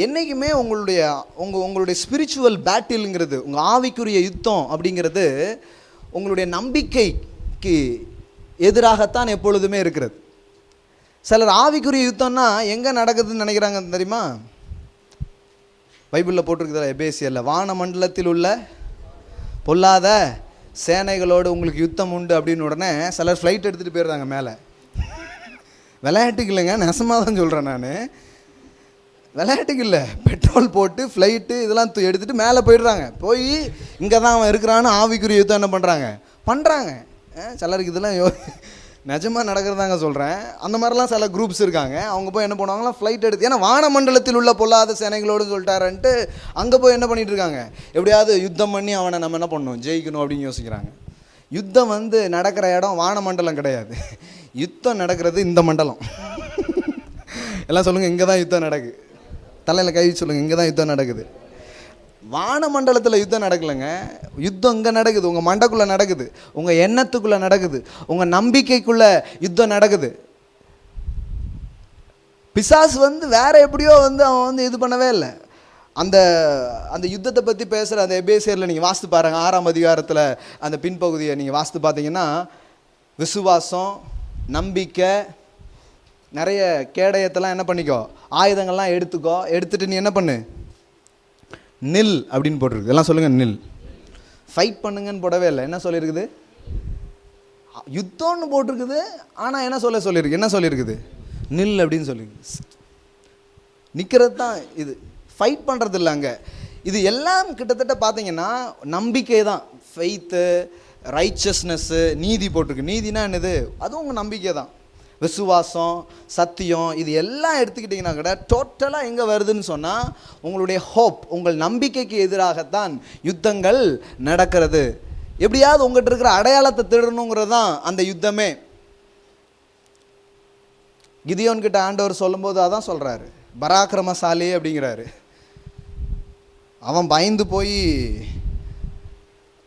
என்றைக்குமே உங்களுடைய ஸ்பிரிச்சுவல் பேட்டிலுங்கிறது, உங்கள் ஆவிக்குரிய யுத்தம் அப்படிங்கிறது உங்களுடைய நம்பிக்கைக்கு எதிராகத்தான் எப்பொழுதுமே இருக்கிறது. சிலர் ஆவிக்குரிய யுத்தம்னா எங்கே நடக்குதுன்னு நினைக்கிறாங்க தெரியுமா? பைபிளில் போட்டிருக்குதுல, எபேசியரில், வான மண்டலத்தில் உள்ள பொல்லாத சேனைகளோடு உங்களுக்கு யுத்தம் உண்டு அப்படின்னு உடனே சிலர் ஃப்ளைட் எடுத்துகிட்டு போயிடுறாங்க மேலே. விளையாட்டுக்கு இல்லைங்க, நெசமாக தான் சொல்கிறேன் நான், விளையாட்டுக்கு இல்லை. பெட்ரோல் போட்டு ஃப்ளைட்டு இதெல்லாம் எடுத்துகிட்டு மேலே போயிடுறாங்க. போய் இங்கே தான் அவன் இருக்கிறான்னு ஆவிக்குரிய யுத்தம் என்ன பண்ணுறாங்க. சிலருக்கு இதெல்லாம் நிஜமாக நடக்கிறதாங்க சொல்கிறேன். அந்த மாதிரிலாம் சில குரூப்ஸ் இருக்காங்க. அவங்க போய் என்ன பண்ணுவாங்களாம், ஃப்ளைட் எடுத்து, ஏன்னா வானமண்டலத்தில் உள்ள பொல்லாத சேனைகளோடு சொல்லிட்டாரன்ட்டு அங்கே போய் என்ன பண்ணிகிட்டு இருக்காங்க, எப்படியாவது யுத்தம் பண்ணி அவனை நம்ம என்ன பண்ணணும், ஜெயிக்கணும் அப்படின்னு யோசிக்கிறாங்க. யுத்தம் நடக்கிற இடம் வானமண்டலம் கிடையாது, யுத்தம் நடக்கிறது இந்த மண்டலம். எல்லாம் சொல்லுங்கள், இங்கே தான் யுத்தம் நடக்குது. தலையில் கை சொல்லுங்கள், இங்கே தான் யுத்தம் நடக்குது. வானமண்டலத்தில் யுத்தம் நடக்கலைங்க, யுத்தம் இங்கே நடக்குது, உங்கள் மண்டைக்குள்ளே நடக்குது, உங்கள் எண்ணத்துக்குள்ளே நடக்குது, உங்கள் நம்பிக்கைக்குள்ளே யுத்தம் நடக்குது. பிசாசு வேற எப்படியோ அவன் இது பண்ணவே இல்லை. அந்த அந்த யுத்தத்தை பற்றி பேசுகிற அந்த எபேசியரில் நீங்கள் வாசித்து பாருங்கள், 6ஆம் அதிகாரத்தில் அந்த பின்பகுதியை நீங்கள் வாசித்து பார்த்தீங்கன்னா, விசுவாசம், நம்பிக்கை, நிறைய கேடயத்தெல்லாம் என்ன பண்ணிக்கோ, ஆயுதங்கள்லாம் எடுத்துட்டு நீ என்ன பண்ணு, நில் அப்படின்னு போட்டிருக்கு. எல்லாம் சொல்லுங்கள், நில். ஃபைட் பண்ணுங்கன்னு போடவே இல்லை. என்ன சொல்லியிருக்குது, யுத்தம்னு போட்டிருக்குது. ஆனால் என்ன சொல்லியிருக்குது, நில் அப்படின்னு சொல்லியிருக்கு. நிற்கிறது தான் இது, ஃபைட் பண்ணுறது இல்லை அங்கே. இது எல்லாம் கிட்டத்தட்ட பார்த்தீங்கன்னா நம்பிக்கை தான். ஃபெய்த்து, ரைச்சஸ்னஸ்ஸு, நீதி போட்டிருக்கு. நீதினா என்னது, அதுவும் உங்கள் நம்பிக்கை தான். விசுவாசம், சத்தியம், இது எல்லாம் எடுத்துக்கிட்டிங்கன்னா கூட டோட்டலாக எங்கே வருதுன்னு சொன்னால் உங்களுடைய ஹோப், உங்கள் நம்பிக்கைக்கு எதிராகத்தான் யுத்தங்கள் நடக்கிறது. எப்படியாவது உங்கள்கிட்ட இருக்கிற அடையாளத்தை திருடணுங்கிறது தான் அந்த யுத்தமே. கிதியோன்கிட்ட ஆண்டவர் சொல்லும்போது அதான் சொல்கிறாரு, பராக்கிரமசாலி அப்படிங்கிறாரு. அவன் பயந்து போய்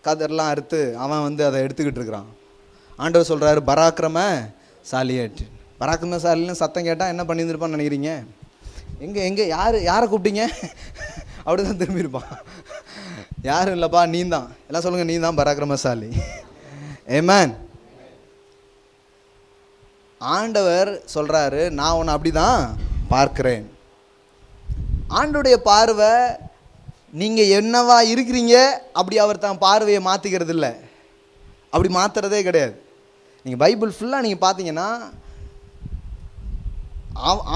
கதர்லாம் அறுத்து அவன் அதை எடுத்துக்கிட்டு இருக்கிறான். ஆண்டவர் சொல்கிறாரு பராக்கிரமசாலியாட்டு. பராக்கிரமசாலின்னு சத்தம் கேட்டால் என்ன பண்ணியிருப்பான்னு நினைக்கிறீங்க? எங்கே யாரை கூப்பிட்டீங்க அப்படி தான் திரும்பியிருப்பான். யாரும் இல்லைப்பா, நீ தான். எல்லாம் சொல்லுங்கள், நீ தான் பராக்கிரமசாலி. ஆமென். ஆண்டவர் சொல்கிறாரு, நான் உன்னை அப்படி தான் பார்க்குறேன். ஆண்டோடைய பார்வை நீங்கள் என்னவா இருக்கிறீங்க அப்படி அவர் தான் பார்வையை மாற்றிக்கிறது இல்லை, அப்படி மாற்றுறதே கிடையாது. நீங்கள் பைபிள் ஃபுல்லாக நீங்கள் பார்த்தீங்கன்னா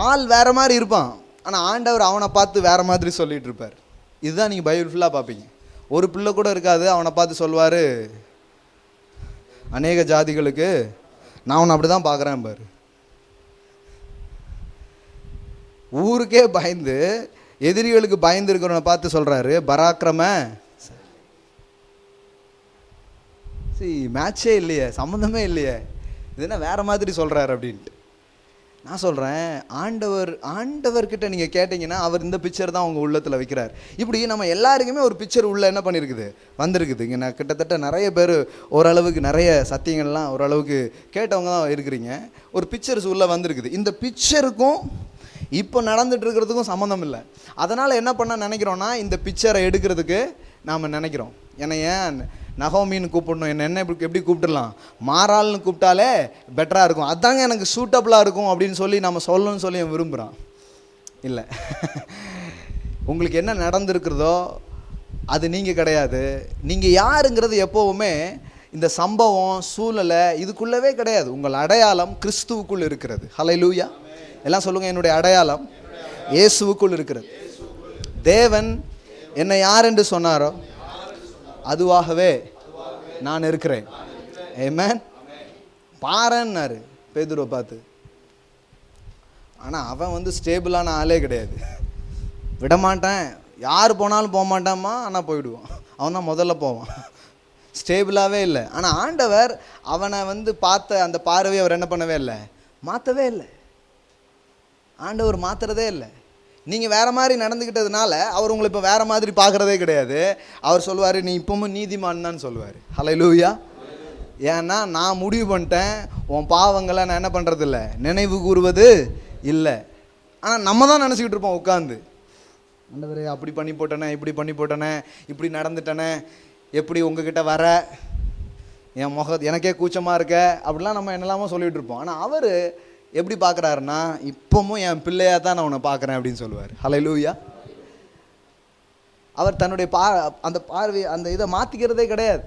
ஆள் வேறு மாதிரி இருப்பான், ஆனால் ஆண்டவர் அவனை பார்த்து வேறு மாதிரி சொல்லிகிட்டு இருப்பார். இதுதான் நீங்கள் பைபிள் ஃபுல்லாக பார்ப்பீங்க. ஒரு பிள்ளை கூட இருக்காது அவனை பார்த்து சொல்வார், அநேக ஜாதிகளுக்கு நான் அவனை அப்படி தான் பார்க்குறேன் பாரு. ஊருக்கே பயந்து, எதிரிகளுக்கு பயந்து இருக்கிறவனை பார்த்து சொல்கிறாரு பராக்கிரம. மேட்சே இல்லையே, சம்மந்தமே இல்லையே, இது என்ன வேறு மாதிரி சொல்கிறாரு அப்படின்ட்டு. நான் சொல்கிறேன், ஆண்டவர்கிட்ட நீங்கள் கேட்டிங்கன்னா அவர் இந்த பிக்சர் தான் உங்கள் உள்ளத்தில் வைக்கிறார். இப்படி நம்ம எல்லாருக்குமே ஒரு பிக்சர் உள்ள என்ன பண்ணியிருக்குது, வந்திருக்குது. இங்கே நான் கிட்டத்தட்ட நிறைய பேர் ஓரளவுக்கு நிறைய சத்தியங்கள்லாம் ஓரளவுக்கு கேட்டவங்க தான் இருக்கிறீங்க. ஒரு பிக்சர்ஸ் உள்ளே வந்திருக்குது. இந்த பிக்சருக்கும் இப்போ நடந்துட்டு இருக்கிறதுக்கும் சம்மந்தம் இல்லை. அதனால் என்ன பண்ண நினைக்கிறோன்னா, இந்த பிக்சரை எடுக்கிறதுக்கு நாம் நினைக்கிறோம். ஏன்னா ஏன் நகோமின்னு கூப்பிடணும், என்ன எப்படி கூப்பிட்டுடலாம், மாறாள்னு கூப்பிட்டாலே பெட்டராக இருக்கும், அதாங்க எனக்கு சூட்டபுளாக இருக்கும் அப்படின்னு சொல்லி நம்ம சொல்லணும்னு சொல்லி விரும்புகிறான். இல்லை, உங்களுக்கு என்ன நடந்திருக்கிறதோ அது நீங்கள் கிடையாது. நீங்கள் யாருங்கிறது எப்போவுமே இந்த சம்பவம், சூழ்நிலை இதுக்குள்ளவே கிடையாது. உங்கள் அடையாளம் கிறிஸ்துவுக்குள் இருக்கிறது. ஹல்லேலூயா. எல்லாம் சொல்லுங்கள், என்னுடைய அடையாளம் இயேசுவுக்குள் இருக்கிறது. தேவன் என்னை யார் என்று சொன்னாரோ அதுவாகவே நான் இருக்கிறேன். ஆமென். பாருன்னாரு பேதுருவை பார்த்து. ஆனால் அவன் ஸ்டேபிளான ஆளே கிடையாது. விடமாட்டேன், யார் போனாலும் போக மாட்டான்மா, ஆனால் போயிடுவான். அவன் தான் முதல்ல போவான், ஸ்டேபிளாகவே இல்லை. ஆனால் ஆண்டவர் அவனை பார்த்த அந்த பார்வையை அவர் என்ன பண்ணவே இல்லை, மாற்றவே இல்லை. ஆண்டவர் மாற்றுறதே இல்லை. நீங்கள் வேறு மாதிரி நடந்துக்கிட்டதுனால அவர் உங்களை இப்போ வேறு மாதிரி பார்க்குறதே கிடையாது. அவர் சொல்லுவார், நீ இப்பவும் நீதிமான் தான் சொல்லுவார். ஹல்லேலூயா. ஏன்னா நான் முடிவு பண்ணிட்டேன், உன் பாவங்களை நான் என்ன பண்ணுறது இல்லை, நினைவு கூறுவது இல்லை. ஆனால் நம்ம தான் நினச்சிக்கிட்டு இருப்போம் உட்காந்து, ஆண்டவரே அப்படி பண்ணி போட்டேனே, இப்படி பண்ணி போட்டேனே, இப்படி நடந்துட்டேனே, எப்படி உங்ககிட்ட வர, என் எனக்கே கூச்சமாக இருக்க, அப்படிலாம் நம்ம என்னெல்லாமோ சொல்லிகிட்டு இருப்போம். ஆனால் அவர் எப்படி பார்க்குறாருன்னா, இப்போவும் என் பிள்ளையாக தான் நான் உன்னை பார்க்குறேன் அப்படின்னு சொல்லுவார். ஹல்லேலூயா. அவர் தன்னுடைய அந்த பார்வை அந்த இதை மாற்றிக்கிறதே கிடையாது.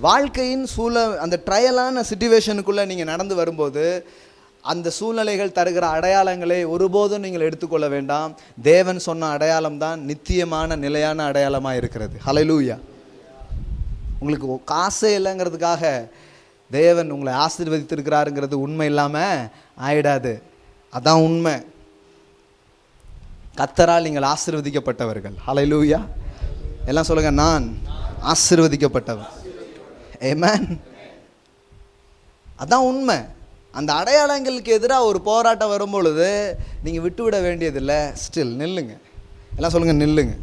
வாழ்க்கையின் அந்த ட்ரையலான சிச்சுவேஷனுக்குள்ளே நீங்கள் நடந்து வரும்போது அந்த சூழ்நிலைகள் தருகிற அடையாளங்களை ஒருபோதும் நீங்கள் எடுத்துக்கொள்ள வேண்டாம். தேவன் சொன்ன அடையாளம் தான் நித்தியமான நிலையான அடையாளமாக இருக்கிறது. ஹல்லேலூயா. உங்களுக்கு காசே இல்லைங்கிறதுக்காக தேவன் உங்களை ஆசீர்வதித்திருக்கிறாருங்கிறது உண்மை இல்லாமல் ஆயிடாது. அதான் உண்மை. கர்த்தரால் நீங்கள் ஆசீர்வதிக்கப்பட்டவர்கள். ஹல்லேலூயா. எல்லாம் சொல்லுங்கள், நான் ஆசீர்வதிக்கப்பட்டவன். ஆமென். அதான் உண்மை. அந்த அடையாளங்களுக்கு எதிராக ஒரு போராட்டம் வரும்பொழுது நீங்கள் விட்டுவிட வேண்டியதில்லை. ஸ்டில் நில்லுங்க. எல்லாம் சொல்லுங்கள், நில்லுங்க.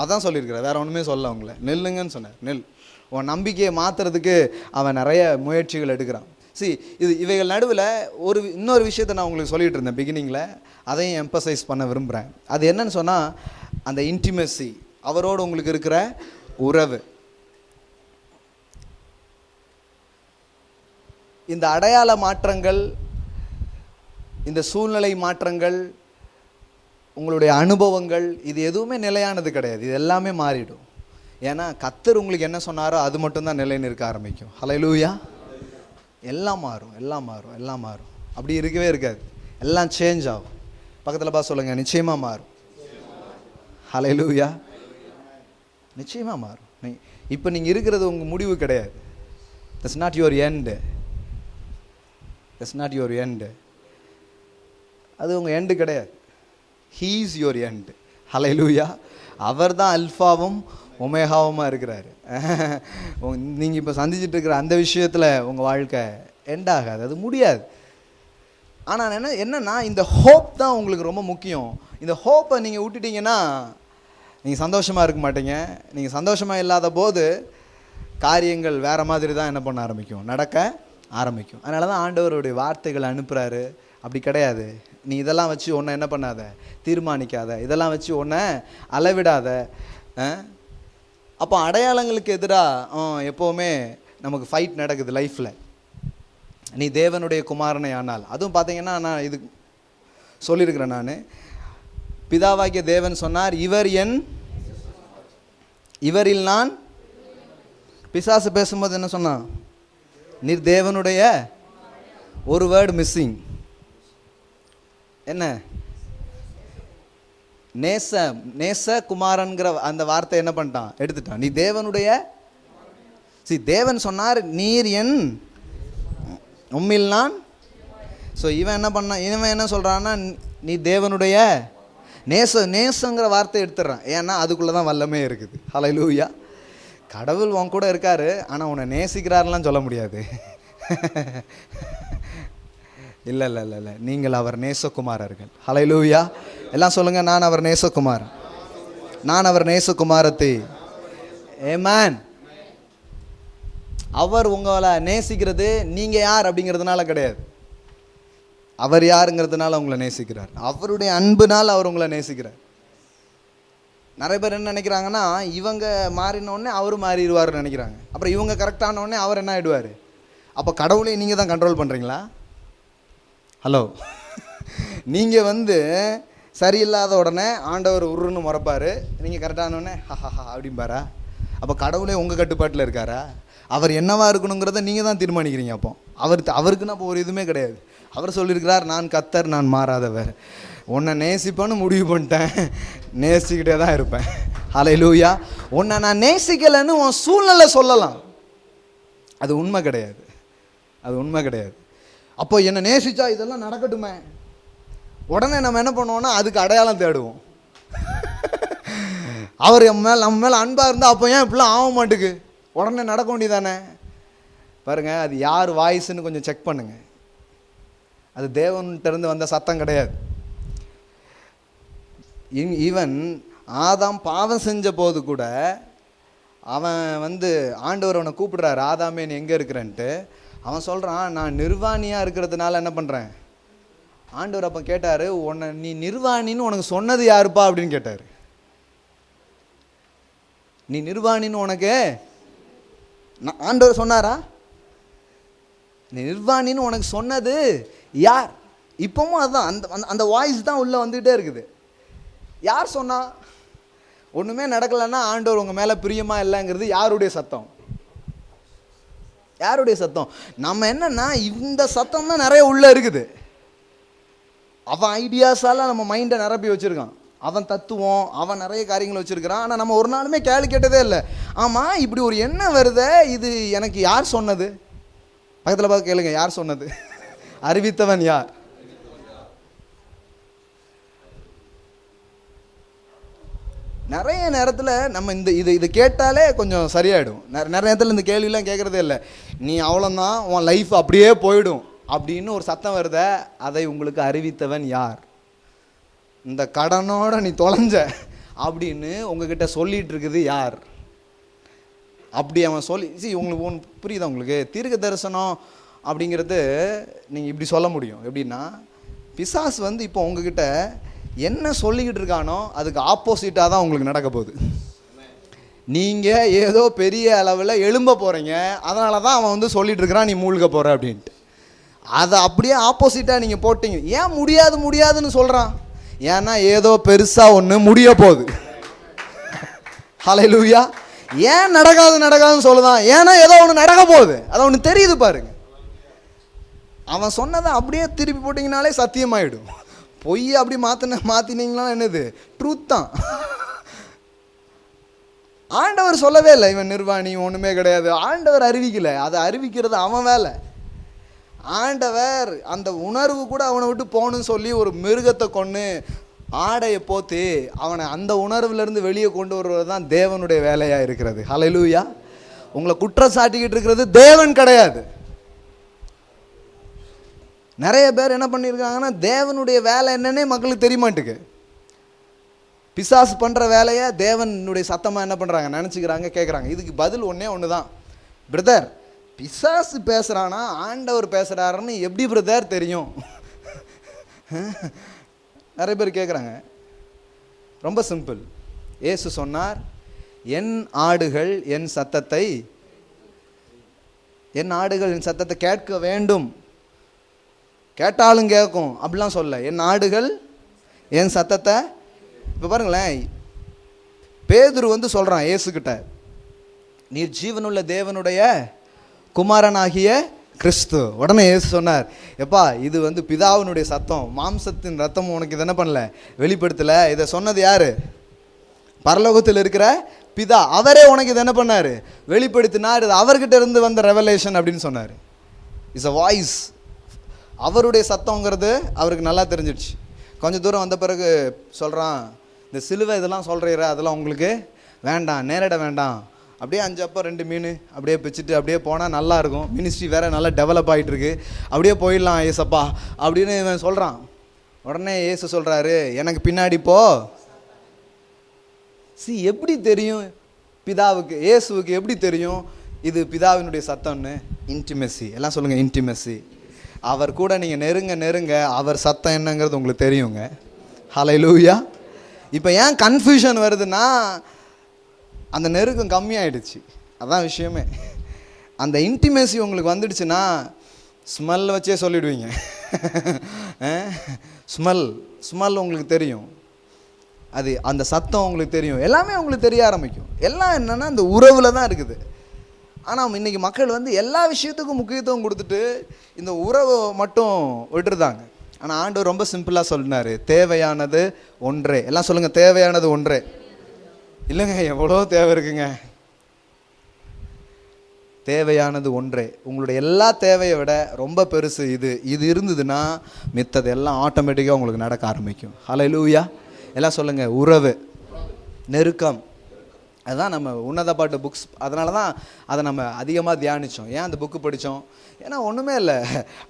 அதான் சொல்லியிருக்கிறேன், வேறு ஒன்றுமே சொல்ல. உங்களை நில்லுங்கன்னு சொன்னேன். நெல் உன் நம்பிக்கையை மாற்றுறதுக்கு அவன் நிறைய முயற்சிகள் எடுக்கிறான். இவைகள் நடுவில் இன்னொரு விஷயத்தை நான் உங்களுக்கு சொல்லிகிட்டு இருந்தேன் பிகினிங்கில், அதையும் எம்பசைஸ் பண்ண விரும்புகிறேன். அது என்னன்னு சொன்னால், அந்த இன்டிமெசி, அவரோடு உங்களுக்கு இருக்கிற உறவு. இந்த அடையாள மாற்றங்கள், இந்த சூழ்நிலை மாற்றங்கள், உங்களுடைய அனுபவங்கள், இது எதுவுமே நிலையானது கிடையாது. இது எல்லாமே மாறிடும். ஏன்னா கர்த்தர் உங்களுக்கு என்ன சொன்னாரோ அது மட்டும்தான் நிலைன்னு இருக்க ஆரம்பிக்கும். ஹல்லேலூயா. எல்லாம் மாறும், எல்லாம் மாறும், எல்லாம் மாறும். அப்படி இருக்கவே இருக்காது, எல்லாம் சேஞ்ச் ஆகும். பக்கத்தில் பார்த்து சொல்லுங்கள், நிச்சயமாக மாறும். ஹல்லேலூயா. நிச்சயமாக மாறும். இப்போ நீங்கள் இருக்கிறது உங்கள் முடிவு கிடையாது. That's not your end. That's not your end. அது உங்கள் எண்டு கிடையாது. He is your end. Hallelujah. அவர் தான் அல்ஃபாவும் ஒமேகாவுமா இருக்கிறாரு. நீங்கள் இப்போ சந்திச்சுட்டு இருக்கிற அந்த விஷயத்தில் உங்கள் வாழ்க்கை எண்ட் ஆகாது, அது முடியாது. ஆனால் என்னன்னா இந்த ஹோப் தான் உங்களுக்கு ரொம்ப முக்கியம். இந்த ஹோப்பை நீங்கள் விட்டுட்டீங்கன்னா நீங்கள் சந்தோஷமாக இருக்க மாட்டீங்க. நீங்கள் சந்தோஷமாக இல்லாத போது காரியங்கள் வேறு மாதிரி தான் என்ன பண்ண ஆரம்பிக்கும், நடக்க ஆரம்பிக்கும். அதனால தான் ஆண்டவருடைய வார்த்தைகள் அனுப்புகிறாரு. அப்படி கிடையாது, நீ இதெல்லாம் வச்சு ஒன்றை என்ன பண்ணாத, தீர்மானிக்காத, இதெல்லாம் வச்சு ஒன்றை அளவிடாத. அப்போ அடையாளங்களுக்கு எதிராக எப்போவுமே நமக்கு ஃபைட் நடக்குது லைஃப்பில். நீ தேவனுடைய குமாரனை ஆனால், அதுவும் பார்த்தீங்கன்னா நான் இது சொல்லியிருக்கிறேன். நான் பிதாவாகிய தேவன் சொன்னார், இவரில் நான். பிசாசு பேசும்போது என்ன சொன்னான், நீர் தேவனுடைய, ஒரு வேர்டு மிஸ்ஸிங். என்ன, நேச குமாரன்கிற அந்த வார்த்தை என்ன பண்ணிட்டான், எடுத்துட்டான். நீ தேவனுடைய. தேவன் சொன்னார், நீர் என் உம்மில் நான். ஸோ இவன் என்ன பண்ணான், இவன் என்ன சொல்கிறான்னா, நீ தேவனுடைய நேசங்கிற வார்த்தை எடுத்துடுறான். ஏன்னா அதுக்குள்ளே தான் வல்லமே இருக்குது. ஹல்லேலூயா. கடவுள் உன் கூட இருக்காரு, ஆனால் உன்னை நேசிக்கிறாருலாம் சொல்ல முடியாது. இல்லை இல்லை இல்லை இல்லை, நீங்கள் அவர் நேசகுமாரர்கள். ஹல்லேலூயா. எல்லாம் சொல்லுங்கள், நான் அவர் நேசகுமார், நான் அவர் நேசகுமாரத்தை. ஆமென். அவர் உங்களை நேசிக்கிறது நீங்கள் யார் அப்படிங்கிறதுனால கிடையாது, அவர் யாருங்கிறதுனால உங்களை நேசிக்கிறார். அவருடைய அன்புனால் அவர் உங்களை நேசிக்கிறார். நிறைய பேர் என்ன நினைக்கிறாங்கன்னா, இவங்க மாறினோடனே அவர் மாறிடுவார்னு நினைக்கிறாங்க. அப்புறம் இவங்க கரெக்டானோடனே அவர் என்ன ஆகிடுவார். அப்போ கடவுளையும் நீங்கள் தான் கண்ட்ரோல் பண்ணுறீங்களா? ஹலோ. நீங்கள் சரியில்லாத உடனே ஆண்டவர் உருன்னு முறைப்பார், நீங்கள் கரெக்டானோடனே ஹஹா அப்படிம்பாரா? அப்போ கடவுளே உங்கள் கட்டுப்பாட்டில் இருக்காரா? அவர் என்னவா இருக்கணுங்கிறத நீங்கள் தான் தீர்மானிக்கிறீங்க. அப்போ அவருக்குன்னா இப்போ ஒரு இதுவுமே கிடையாது. அவர் சொல்லியிருக்கிறார், நான் கர்த்தர், நான் மாறாதவர். உன்னை நேசிப்பேன்னு முடிவு பண்ணிட்டேன், நேசிக்கிட்டே தான் இருப்பேன். ஹல்லேலூயா. உன்னை நான் நேசிக்கலைன்னு உன் சூழ்நிலை சொல்லலாம், அது உண்மை கிடையாது, அது உண்மை கிடையாது. அப்போ என்னை நேசிச்சா இதெல்லாம் நடக்கட்டுமே, உடனே நம்ம என்ன பண்ணுவோம்னா அதுக்கு அடையாளம் தேடுவோம். அவர் நம்ம மேலே அன்பாக இருந்தால் அப்போ ஏன் இப்படிலாம் ஆக மாட்டுக்கு, உடனே நடக்க வேண்டியதானே. பாருங்கள், அது யார் வாய்ஸ்ன்னு கொஞ்சம் செக் பண்ணுங்க. அது தேவன்கிட்டருந்து வந்த சத்தம் கிடையாது. ஈவன் ஆதாம் பாவம் செஞ்ச போது கூட அவன் ஆண்டவர் அவனை கூப்பிடுறாரு, ஆதாமே நீ எங்கே இருக்கிறன்ட்டு. அவன் சொல்கிறான், நான் நிர்வாணியாக இருக்கிறதுனால என்ன பண்ணுறேன். ஆண்டவர் அப்போ கேட்டார், உன்னை நீ நிர்வாணின்னு உனக்கு சொன்னது யாருப்பா அப்படின்னு கேட்டார். நீ நிர்வாணின்னு உனக்கு ஆண்டவர் சொன்னாரா? நீ நிர்வாணின்னு உனக்கு சொன்னது யார்? இப்பவும் அதுதான், அந்த வாய்ஸ் தான் உள்ளே வந்துக்கிட்டே இருக்குது. யார் சொன்னா? ஒன்றுமே நடக்கலைன்னா ஆண்டவர் உங்கள் மேலே பிரியமாக இல்லைங்கிறது யாருடைய சத்தம்? யாருடைய சத்தம்? நம்ம என்னன்னா இந்த சத்தம் தான் நிறைய உள்ளே இருக்குது. அவன் ஐடியாஸால் நம்ம மைண்டை நிரப்பி வச்சுருக்கான், அவன் தத்துவம், அவன் நிறைய காரியங்களை வச்சுருக்கிறான். ஆனால் நம்ம ஒரு நாளுமே கேள்வி கேட்டதே இல்லை. ஆமாம், இப்படி ஒரு எண்ணம் வருதே, இது எனக்கு யார் சொன்னது? பக்கத்தில் பார்த்து கேளுங்க, யார் சொன்னது? அறிவித்தவன் யார்? நிறைய நேரத்தில் நம்ம இது கேட்டாலே கொஞ்சம் சரியாயிடும். நிறைய நேரத்தில் இந்த கேள்வியெல்லாம் கேட்குறதே இல்லை. நீ அவ்வளோதான், உன் லைஃப் அப்படியே போயிடும் அப்படின்னு ஒரு சத்தம் வருத, அதை உங்களுக்கு அறிவித்தவன் யார்? இந்த கடனோட நீ தொலைஞ்ச அப்படின்னு உங்ககிட்ட சொல்லிட்டு இருக்குது யார்? அப்படி அவன் சொல்லி உங்களுக்கு ஒன்று புரியுதா? உங்களுக்கு தீர்க்க தரிசனம் அப்படிங்கிறது நீங்கள் இப்படி சொல்ல முடியும். எப்படின்னா, பிசாசு இப்போ உங்ககிட்ட என்ன சொல்லிக்கிட்டு இருக்கானோ அதுக்கு ஆப்போசிட்டாக தான் உங்களுக்கு நடக்க போகுது. நீங்கள் ஏதோ பெரிய அளவில் எழும்ப போகிறீங்க, அதனால தான் அவன் சொல்லிட்டு இருக்கிறான் நீ மூழ்க போகிற அப்படின்ட்டு. அதை அப்படியே ஆப்போசிட்டாக நீங்கள் போட்டீங்க. ஏன் முடியாதுன்னு சொல்கிறான்? ஏன்னா ஏதோ பெருசாக ஒன்று முடிய போகுது. ஹல்லேலூயா. ஏன் நடக்காதுன்னு சொல்லுதான்? ஏன்னா ஏதோ ஒன்று நடக்க போகுது, அதை ஒன்று தெரியுது பாருங்க. அவன் சொன்னதை அப்படியே திருப்பி போட்டிங்கனாலே சத்தியமாயிடும். பொய் அப்படி மாற்றினீங்களா என்னது? ட்ரூத் தான். ஆண்டவர் சொல்லவே இல்லை இவன் நிர்வாணி ஒன்றுமே கிடையாது. ஆண்டவர் அறிவிக்கலை, அதை அறிவிக்கிறது அவன் வேலை. ஆண்டவர் அந்த உணர்வு கூட அவனை விட்டு போகணும்னு சொல்லி ஒரு மிருகத்தை கொன்று ஆடையை போத்தி அவனை அந்த உணர்வுலேருந்து வெளியே கொண்டு வருவது தான் தேவனுடைய வேலையாக இருக்கிறது. ஹல்லேலூயா. உங்களை குற்றம் சாட்டிக்கிட்டு இருக்கிறது தேவன் கிடையாது. நிறைய பேர் என்ன பண்ணியிருக்காங்கன்னா தேவனுடைய வேலை என்னன்னே மக்களுக்கு தெரிய மாட்டுக்கு. பிசாசு பண்ணுற வேலையை தேவனுடைய சத்தமாக என்ன பண்ணுறாங்க நினச்சிக்கிறாங்க, கேட்குறாங்க. இதுக்கு பதில் ஒன்று தான், பிரதர் பிசாசு பேசுகிறானா ஆண்டவர் பேசுகிறாருன்னு எப்படி பிரதர் தெரியும்? நிறைய பேர் கேட்குறாங்க. ரொம்ப சிம்பிள். இயேசு சொன்னார், என் ஆடுகள் என் ஆடுகள் என் சத்தத்தை கேட்க வேண்டும், கேட்டாலும் கேட்கும் அப்படிலாம் சொல்ல. என் ஆடுகள் என் சத்தத்தை. இப்போ பாருங்களேன், பேதுரு சொல்கிறான் இயேசுக்கிட்ட, நீர் ஜீவனுள்ள தேவனுடைய குமாரனாகிய கிறிஸ்து. உடனே இயேசு சொன்னார், எப்பா இது பிதாவினுடைய சத்தம், மாம்சத்தின் ரத்தம் உனக்கு இது என்ன பண்ணல, வெளிப்படுத்தலை. இதை சொன்னது யாரு? பரலோகத்தில் இருக்கிற பிதா. அவரே உனக்கு இது என்ன பண்ணார், வெளிப்படுத்தினார். இது அவர்கிட்ட இருந்து வந்த ரெவலேஷன் அப்படின்னு சொன்னார். It's a voice. அவருடைய சத்தங்கிறது அவருக்கு நல்லா தெரிஞ்சிடுச்சு. கொஞ்சம் தூரம் வந்த பிறகு சொல்கிறான், இந்த சிலுவை இதெல்லாம் சொல்கிறீர அதெல்லாம் உங்களுக்கு வேண்டாம், நேரிட வேண்டாம். அப்படியே 5 அப்பம் 2 மீன் அப்படியே பிச்சுட்டு அப்படியே போனால் நல்லாயிருக்கும். மினிஸ்ட்ரி வேறு நல்லா டெவலப் ஆகிட்டுருக்கு, அப்படியே போயிடலாம் ஏசப்பா அப்படின்னு இவன் சொல்கிறான். உடனே ஏசு சொல்கிறாரு, எனக்கு பின்னாடி போ. எப்படி தெரியும் பிதாவுக்கு, இயேசுவுக்கு எப்படி தெரியும் இது பிதாவினுடைய சத்தம்னு? இன்டிமெசி. எல்லாம் சொல்லுங்கள், இன்டிமெசி. அவர் கூட நீங்கள் நெருங்க அவர் சத்தம் என்னங்கிறது உங்களுக்கு தெரியுங்க. ஹல்லேலூயா. இப்போ ஏன் கன்ஃபியூஷன் வருதுன்னா, அந்த நெருக்கம் கம்மியாயிடுச்சு. அதான் விஷயமே. அந்த இன்டிமேசி உங்களுக்கு வந்துடுச்சுன்னா ஸ்மெல் வச்சே சொல்லிடுவீங்க. ஸ்மெல் உங்களுக்கு தெரியும், அது அந்த சத்தம் உங்களுக்கு தெரியும், எல்லாமே உங்களுக்கு தெரிய ஆரம்பிக்கும். எல்லாம் என்னென்னா இந்த உறவில் தான் இருக்குது. ஆனால் இன்றைக்கி மக்கள் எல்லா விஷயத்துக்கும் முக்கியத்துவம் கொடுத்துட்டு இந்த உறவை மட்டும் விட்டுருதாங்க. ஆனால் ஆண்டவர் ரொம்ப சிம்பிளாக சொன்னார், தேவையானது ஒன்றே. எல்லாம் சொல்லுங்கள், தேவையானது ஒன்றே. இல்லைங்க, எவ்வளோ தேவை இருக்குங்க. தேவையானது ஒன்றே. உங்களுடைய எல்லா தேவையை விட ரொம்ப பெருசு இது இருந்ததுன்னா மித்தது எல்லாம் ஆட்டோமேட்டிக்காக உங்களுக்கு நடக்க ஆரம்பிக்கும். ஹல்லேலூயா. எல்லாம் சொல்லுங்கள், உறவு, நெருக்கம். அதுதான் நம்ம உன்னத பாட்டு புக்ஸ். அதனால தான் அதை நம்ம அதிகமாக தியானித்தோம். ஏன் அந்த புக்கு படித்தோம்? ஏன்னா ஒன்றுமே இல்லை,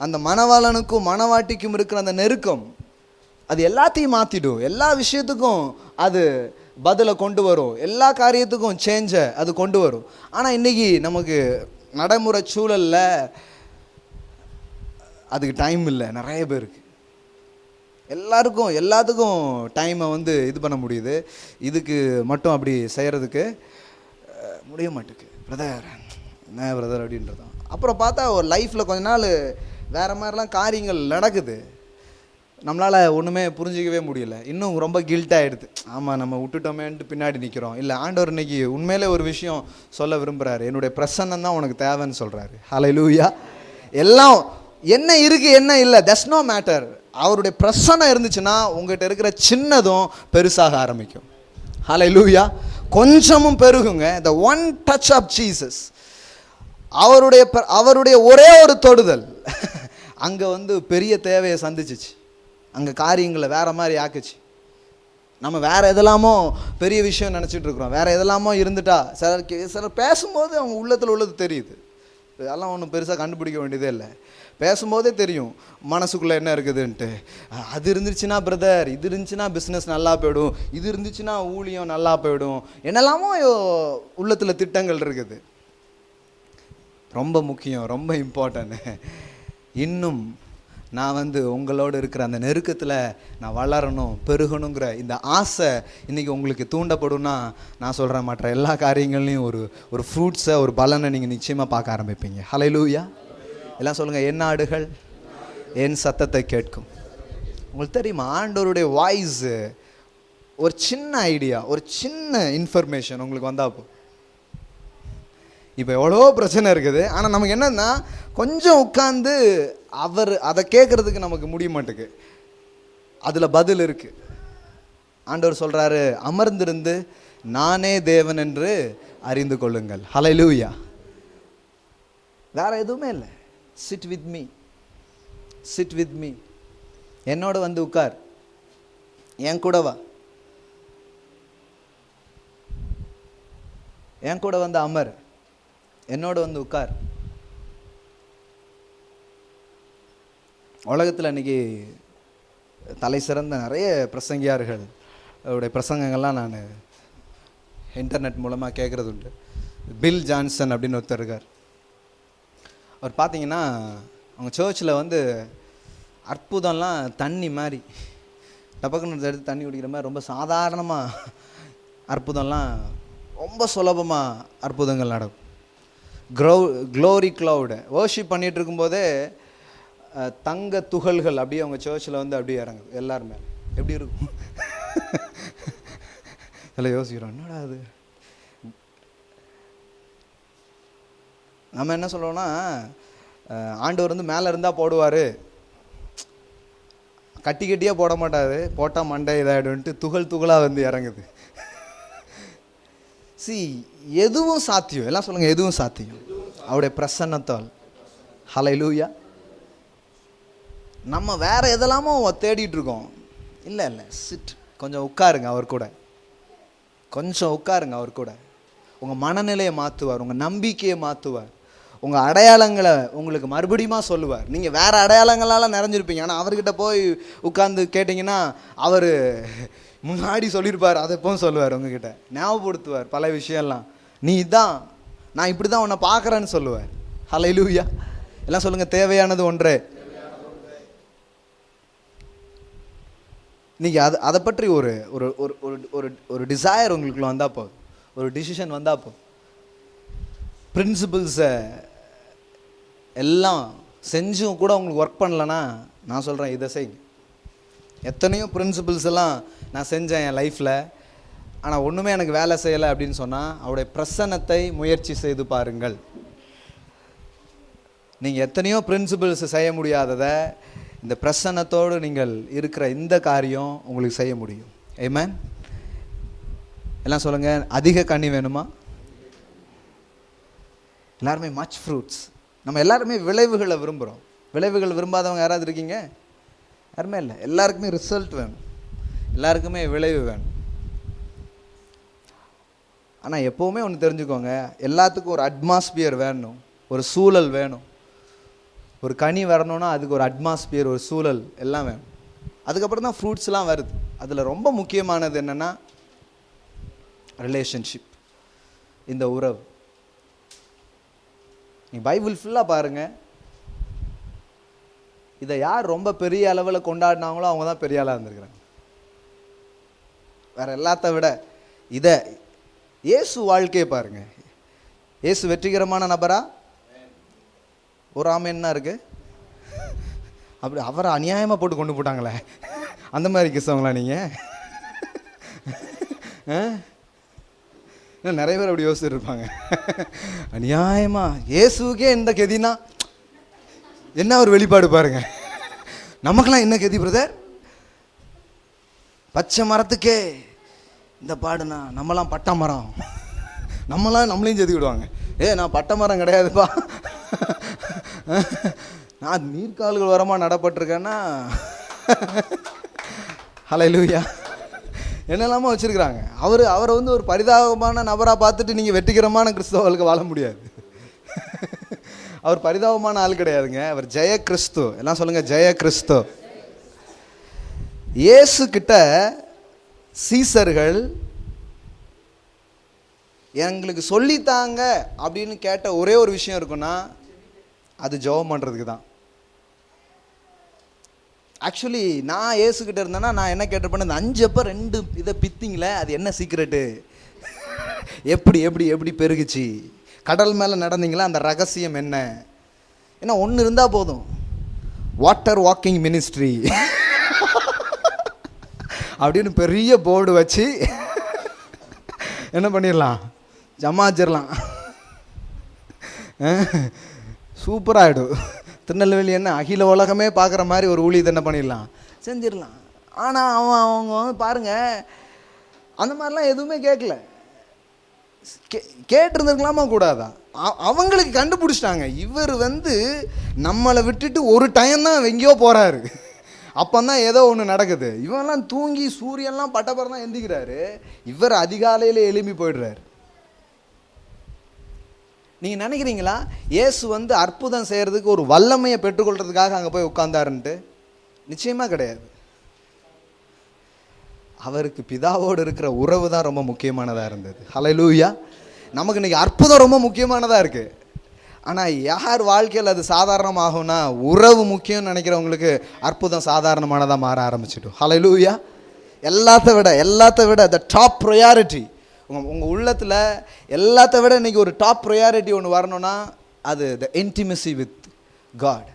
அந்த மணவாளனுக்கும் மணவாட்டிக்கும் இருக்கிற அந்த நெருக்கம் அது எல்லாத்தையும் மாற்றிடும். எல்லா விஷயத்துக்கும் அது பதிலை கொண்டு வரும், எல்லா காரியத்துக்கும் சேஞ்சை அது கொண்டு வரும். ஆனால் இன்றைக்கி நமக்கு நடைமுறை சூழலில் அதுக்கு டைம் இல்லை. நிறைய பேருக்கு எல்லாத்துக்கும் டைமை இது பண்ண முடியுது, இதுக்கு மட்டும் அப்படி செய்கிறதுக்கு முடிய மாட்டேங்குது. பிரதர் என்ன பிரதர் அப்படின்றதான். அப்புறம் பார்த்தா ஒரு லைஃப்பில் கொஞ்ச நாள் வேறு மாதிரிலாம் காரியங்கள் நடக்குது, நம்மளால் ஒன்றுமே புரிஞ்சிக்கவே முடியல. இன்னும் ரொம்ப கில்ட்டாகிடுது. ஆமாம், நம்ம விட்டுட்டோமேன்ட்டு பின்னாடி நிற்கிறோம். இல்லை, ஆண்டவர் இன்னைக்கு உண்மையிலே ஒரு விஷயம் சொல்ல விரும்புகிறாரு. என்னுடைய பிரசன்னம் தான் உனக்கு தேவைன்னு சொல்கிறாரு. ஹல்லேலூயா. எல்லாம் என்ன இருக்குது என்ன இல்லை, தட்ஸ் நோ மேட்டர். அவருடைய பிரசன்னம் இருந்துச்சுன்னா உங்கள்கிட்ட இருக்கிற சின்னதும் பெருசாக ஆரம்பிக்கும். ஹல்லேலூயா. கொஞ்சமும் பெருகுங்க. the one touch of Jesus, அவருடைய ஒரே ஒரு தொடுதல் அங்கே பெரிய தேவையை சந்திச்சிச்சு. அங்கே காரியங்களை வேறு மாதிரி ஆக்குச்சு. நம்ம வேறு எதெல்லாமோ பெரிய விஷயம் நினச்சிட்டு இருக்கிறோம், வேறு எதெல்லாமோ இருந்துட்டா சிலர் பேசும்போது அவங்க உள்ளத்தில் உள்ளது தெரியுது. அதெல்லாம் ஒன்றும் பெருசாக கண்டுபிடிக்க வேண்டியதே இல்லை. பேசும்போதே தெரியும் மனசுக்குள்ளே என்ன இருக்குதுன்ட்டு. அது இருந்துச்சுன்னா பிரதர், இது இருந்துச்சுன்னா பிஸ்னஸ் நல்லா போயிடும், இது இருந்துச்சுன்னா ஊழியம் நல்லா போயிடும், என்னெல்லாமோ உள்ளத்தில் திட்டங்கள் இருக்குது. ரொம்ப முக்கியம், ரொம்ப இம்பார்ட்டன்ட். இன்னும் நான் உங்களோடு இருக்கிற அந்த நெருக்கத்தில் நான் வளரணும், பெருகணுங்கிற இந்த ஆசை இன்றைக்கி உங்களுக்கு தூண்டப்படும்னா நான் சொல்கிறேன், மற்ற எல்லா காரியங்கள்லையும் ஒரு ஃப்ரூட்ஸை, ஒரு பலனை நீங்கள் நிச்சயமாக பார்க்க ஆரம்பிப்பீங்க. ஹல்லேலூயா. எல்லாம் சொல்லுங்கள், என் ஆடுகள் என் சத்தத்தை கேட்கும். உங்களுக்கு தெரியுமா, ஆண்டவருடைய வாய்ஸு ஒரு சின்ன ஐடியா, ஒரு சின்ன இன்ஃபர்மேஷன் உங்களுக்கு வந்தாப்போ. இப்போ எவ்வளோ பிரச்சனை இருக்குது, ஆனால் நமக்கு என்னன்னா கொஞ்சம் உட்காந்து அதை கேட்குறதுக்கு நமக்கு முடிய மாட்டேங்குது. அதில் பதில் இருக்குது. ஆண்டவர் சொல்கிறாரு, அமர்ந்திருந்து நானே தேவன் என்று அறிந்து கொள்ளுங்கள். ஹல்லேலூயா. வேற எதுவுமே இல்லை. Sit with me, sit with me, என்னோட வந்து உட்கார், என் கூட வா, என் கூட வந்து அமர், என்னோட வந்து உட்கார். உலகத்தில் இன்னைக்கு தலை சிறந்த நிறைய பிரசங்கியார்கள் அவருடைய பிரசங்கங்கள்லாம் நான் இன்டர்நெட் மூலமாக கேட்குறது உண்டு. பில் ஜான்சன் அப்படின்னு ஒருத்தர் இருக்கார். அவர் பார்த்தீங்கன்னா அவங்க சர்ச்சில் வந்து அற்புதம்லாம் தண்ணி மாதிரி டப்பக்குன்னு எடுத்து தண்ணி குடிக்கிற மாதிரி ரொம்ப சாதாரணமாக அற்புதம்லாம் ரொம்ப சுலபமாக அற்புதங்கள் நடக்கும். க்ளோரி க்ளவுடு வர்ஷிப் பண்ணிகிட்டு இருக்கும்போதே தங்க துகள்கள் அப்படியே அவங்க சர்ச்சில் வந்து அப்படியே இறங்குது எல்லாருமே. எப்படி இருக்கும்? இல்லை யோசிக்கிறோம், என்னடா அது. நம்ம என்ன சொல்கிறோம்னா, ஆண்டவர் வந்து மேலே இருந்தால் போடுவார், கட்டி கட்டியாக போட மாட்டார், போட்டால் மண்டை இதாகிடுன்ட்டு துகள் துகளாக வந்து இறங்குது. எதுவும் சாத்தியம், எல்லாம் சொல்லுங்கள், எதுவும் சாத்தியம் அவருடைய பிரசன்னத்தால். ஹல்லேலூயா. நம்ம வேற எதெல்லாமோ தேடிட்டு இருக்கோம். இல்லை இல்லை, சிட், கொஞ்சம் உட்காருங்க அவர் கூட, கொஞ்சம் உட்காருங்க அவர் கூட. உங்கள் மனநிலையை மாற்றுவார், உங்கள் நம்பிக்கையை மாற்றுவார், உங்கள் அடையாளங்களை உங்களுக்கு மறுபடியும் சொல்லுவார். நீங்கள் வேறு அடையாளங்களால் நிறைஞ்சிருப்பீங்க, ஆனால் அவர்கிட்ட போய் உட்காந்து கேட்டிங்கன்னா அவர் முன்னாடி சொல்லியிருப்பார், அதை எப்பவும் சொல்லுவார், உங்ககிட்ட ஞாபகப்படுத்துவார் பல விஷயம்லாம். நீ தான், நான் இப்படி தான் உன்னை பார்க்குறேன்னு சொல்லுவார். ஹல்லேலூயா. எல்லாம் சொல்லுங்கள், தேவையானது ஒன்றே. நீங்கள் அதை பற்றி ஒரு ஒரு ஒரு ஒரு டிசையர் உங்களுக்குள்ள வந்தால் போதும், ஒரு டிசிஷன் வந்தால் போதும். பிரின்சிபிள்ஸை எல்லாம் செஞ்சும் கூட உங்களுக்கு ஒர்க் பண்ணலன்னா நான் சொல்கிறேன், இதை செய்யுங்க. எத்தனையோ பிரின்சிபிள்ஸ் எல்லாம் நான் செஞ்சேன் என் லைஃப்பில், ஆனால் ஒன்றுமே எனக்கு வேலை செய்யலை அப்படின்னு சொன்னால் அவருடைய பிரசன்னத்தை முயற்சி செய்து பாருங்கள். நீங்கள் எத்தனையோ பிரின்சிபிள்ஸ் செய்ய முடியாததை இந்த பிரசன்னத்தோடு நீங்கள் இருக்கிற இந்த காரியம் உங்களுக்கு செய்ய முடியும். ஆமென். எல்லாம் சொல்லுங்கள், அதிக கனி வேணுமா? எல்லாருமே மச் ஃப்ரூட்ஸ். நம்ம எல்லாருமே விளைவுகளை விரும்புகிறோம். விளைவுகள் விரும்பாதவங்க யாராவது இருக்கீங்க? யாருமே இல்லை. எல்லாருக்குமே ரிசல்ட் வேணும், எல்லாருக்குமே விளைவு வேணும். ஆனால் எப்போவுமே ஒன்று தெரிஞ்சுக்கோங்க, எல்லாத்துக்கும் ஒரு அட்மாஸ்பியர் வேணும், ஒரு சூழல் வேணும். ஒரு கனி வரணும்னா அதுக்கு ஒரு அட்மாஸ்பியர், ஒரு சூழல் எல்லாம் வேணும். அதுக்கப்புறம் தான் ஃப்ரூட்ஸ்லாம் வருது. அதில் ரொம்ப முக்கியமானது என்னென்னா ரிலேஷன்ஷிப், இந்த உறவு. நீ பைபிள் ஃபுல்லாக பாருங்கள், இதை யார் ரொம்ப பெரிய அளவில் கொண்டாடினாங்களோ அவங்க தான் பெரிய ஆளாக இருந்திருக்கிறாங்க. வேற எல்லாத்த விட இதை இயேசு வாழ்க்கையை பாருங்க. இயேசு வெற்றிகரமான நபரா? ஒரு ஆமேன்னா இருக்கு. அப்படி அவரை அநியாயமாக போட்டு கொண்டு போட்டாங்களே, அந்த மாதிரி கிறிஸ்தவங்களா நீங்கள்? நிறைய பேர் அப்படி யோசிச்சுட்டு இருப்பாங்க. அநியாயமா இயேசுக்கே இந்த கெதினா என்ன ஒரு வெளிப்பாடு பாருங்க. நமக்கெல்லாம் என்ன கெதி பிரதர்? பச்சை மரத்துக்கே இந்த பாடுனா நம்மலாம் பட்டை மரம், நம்மளையும் செதுக்கி விடுவாங்க. நான் பட்டை மரம் கிடையாதுப்பா, நான் நீர்க்கால்கள் வரமாக நடப்பட்டிருக்கேன்னா. ஹல்லேலூயா. என்னெல்லாமோ வச்சுருக்கிறாங்க. அவரை வந்து ஒரு பரிதாபமான நபராக பார்த்துட்டு நீங்கள் வெற்றிகரமான கிறிஸ்தவர்களுக்கு வாழ முடியாது. அவர் பரிதாபமான ஆள் கிடையாதுங்க, அவர் ஜெய கிறிஸ்து. எல்லாம் சொல்லுங்கள், ஜெய கிறிஸ்து. இயேசு கிட்ட சீசர்கள் எங்களுக்கு சொல்லித்தாங்க அப்படின்னு கேட்ட ஒரே ஒரு விஷயம் இருக்குன்னா அது ஜெபம் பண்ணுறதுக்கு தான். ஆக்சுவலி நான் இயேசுக்கிட்ட இருந்தேன்னா நான் என்ன கேட்டிருப்பேன், இந்த 5 அப்போ 2 இதை பித்திங்களே, அது என்ன சீக்ரெட்டு, எப்படி எப்படி எப்படி பெருகுச்சு, கடல் மேலே நடந்தீங்களா, அந்த ரகசியம் என்ன? ஏன்னா ஒன்று இருந்தால் போதும், வாட்டர் வாக்கிங் மினிஸ்ட்ரி அப்படின்னு பெரிய போர்டு வச்சு என்ன பண்ணிடலாம், ஜமாச்சிடலாம். சூப்பராகிடும். திருநெல்வேலி என்ன அகில உலகமே பார்க்குற மாதிரி ஒரு ஊழியத்தை என்ன பண்ணிடலாம், செஞ்சிடலாம். ஆனால் அவங்க வந்து பாருங்கள், அந்த மாதிரிலாம் எதுவுமே கேட்கல. கேட்டிருந்துருக்கலாமா கூடாதா? அவங்களுக்கு கண்டுபிடிச்சிட்டாங்க, இவர் வந்து நம்மளை விட்டுட்டு ஒரு டைம் தான் எங்கேயோ போகிறாரு, அப்போ தான் ஏதோ ஒன்று நடக்குது. இவன்லாம் தூங்கி சூரியன்லாம் பட்டப்பறம் தான் எந்திக்கிறாரு, இவர் அதிகாலையில் எழும்பி போயிடுறாரு. நீங்கள் நினைக்கிறீங்களா இயேசு வந்து அற்புதம் செய்கிறதுக்கு ஒரு வல்லமையை பெற்றுக்கொள்றதுக்காக அங்கே போய் உட்கார்ந்தாருன்ட்டு? நிச்சயமாக கிடையாது. அவருக்கு பிதாவோடு இருக்கிற உறவு தான் ரொம்ப முக்கியமானதாக இருந்தது. ஹல்லேலூயா. நமக்கு இன்றைக்கி அற்புதம் ரொம்ப முக்கியமானதாக இருக்குது. ஆனால் யார் வாழ்க்கையில் அது சாதாரணமாகும்னா, உறவு முக்கியம்னு நினைக்கிறவங்களுக்கு அற்புதம் சாதாரணமானதாக மாற ஆரம்பிச்சிடும். ஹல்லேலூயா. எல்லாத்த விட த டாப் ப்ரையாரிட்டி உங்கள் உள்ளத்தில் எல்லாத்த விட இன்றைக்கி ஒரு டாப் ப்ரையாரிட்டி ஒன்று வரணும்னா அது த இன்டிமசி வித் காட்.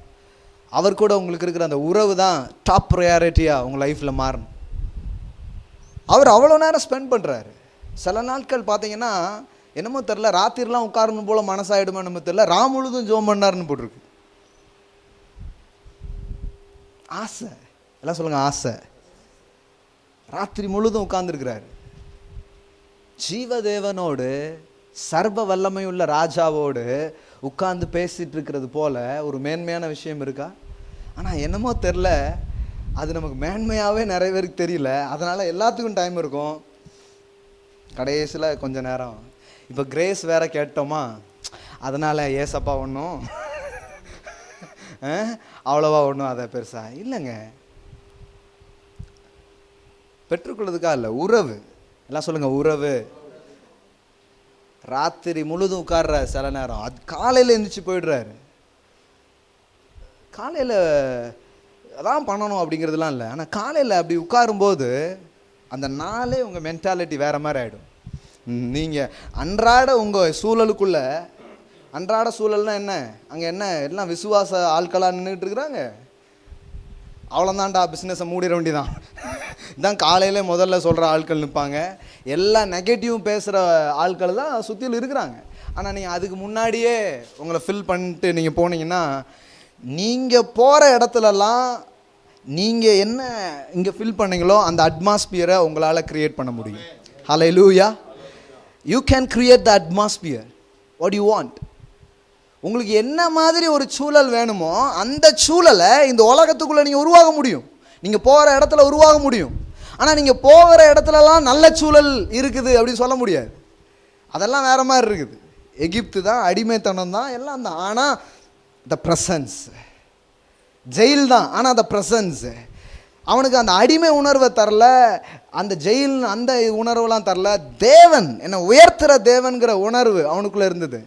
அவர் கூட உங்களுக்கு இருக்கிற அந்த உறவு தான் டாப் ப்ரையாரிட்டியாக உங்கள் லைஃப்பில் மாறணும். அவர் அவ்வளோ நேரம் ஸ்பெண்ட் பண்ணுறாரு. சில நாட்கள் பார்த்தீங்கன்னா என்னமோ தெரில, ராத்திரிலாம் உட்காரணும் போல் மனசாயிடுமோ என்னமோ தெரில, முழுதும் ஜோம் பண்ணாருன்னு போட்டிருக்கு. ஆசை, எல்லாம் சொல்லுங்கள் ஆசை. ராத்திரி முழுதும் உட்கார்ந்துருக்கிறாரு. ஜீவதேவனோடு சர்வ வல்லமையுள்ள ராஜாவோடு உட்கார்ந்து பேசிட்டு இருக்கிறது போல ஒரு மேன்மையான விஷயம் இருக்கா? ஆனால் என்னமோ தெரில, அது நமக்கு மேன்மையாகவே நிறைய பேருக்கு தெரியல. அதனால் எல்லாத்துக்கும் டைம் இருக்கும், கடைசியில் கொஞ்ச நேரம். இப்போ கிரேஸ் வேற கேட்டோமா, அதனால் ஏசப்பா ஒன்றும் அவ்வளோவா ஒன்றும் அதை பெருசா இல்லைங்க. பெற்றுக்கொள்றதுக்காக இல்லை, உறவு. எல்லாம் சொல்லுங்கள் உறவு. ராத்திரி முழுதும் உட்கார்ற சில நேரம், அது காலையில் எழுந்திரிச்சு போயிடுறாரு. காலையில் அதான் பண்ணணும் அப்படிங்கிறதுலாம் இல்லை, ஆனால் காலையில் அப்படி உட்காரும்போது அந்த நாளே உங்கள் மென்டாலிட்டி வேறு மாதிரி ஆகிடும். நீங்கள் அன்றாட உங்கள் சூழலுக்குள்ளே, அன்றாட சூழல்னால் என்ன, அங்கே என்ன எல்லாம் விசுவாச ஆட்களாக நின்றுட்டு இருக்கிறாங்க. அவ்வளோதான்டா, பிஸ்னஸை மூடிட வேண்டிதான். இதான் காலையிலே முதல்ல சொல்கிற ஆட்கள் நிற்பாங்க. எல்லா நெகட்டிவும் பேசுகிற ஆட்கள் தான் சுற்றிலும் இருக்கிறாங்க. ஆனால் நீங்கள் அதுக்கு முன்னாடியே உங்களை ஃபில் பண்ணிட்டு நீங்கள் போனீங்கன்னா, நீங்கள் போகிற இடத்துலலாம் நீங்கள் என்ன இங்கே ஃபில் பண்ணீங்களோ அந்த அட்மாஸ்பியரை உங்களால் க்ரியேட் பண்ண முடியும். Hallelujah. You can create the atmosphere what you want. உங்களுக்கு என்ன மாதிரி ஒரு சூழல் வேணுமோ அந்த சூழலை இந்த உலகத்துக்குள்ளே நீங்கள் உருவாக முடியும், நீங்கள் போகிற இடத்துல உருவாக முடியும். ஆனால் நீங்கள் போகிற இடத்துலலாம் நல்ல சூழல் இருக்குது அப்படின்னு சொல்ல முடியாது. அதெல்லாம் வேறு மாதிரி இருக்குது. எகிப்து தான், அடிமைத்தனம் தான், எல்லாம் தான். ஆனால் த ப்ரெசன்ஸ், ஜெயில் தான், ஆனால் த ப்ரெசன்ஸ். அவனுக்கு அந்த அடிமை உணர்வை தரல, அந்த ஜெயில் அந்த உணர்வெல்லாம் தரல. தேவன் என்னை உயர்த்துகிற தேவன்கிற உணர்வு அவனுக்குள்ளே இருந்தது.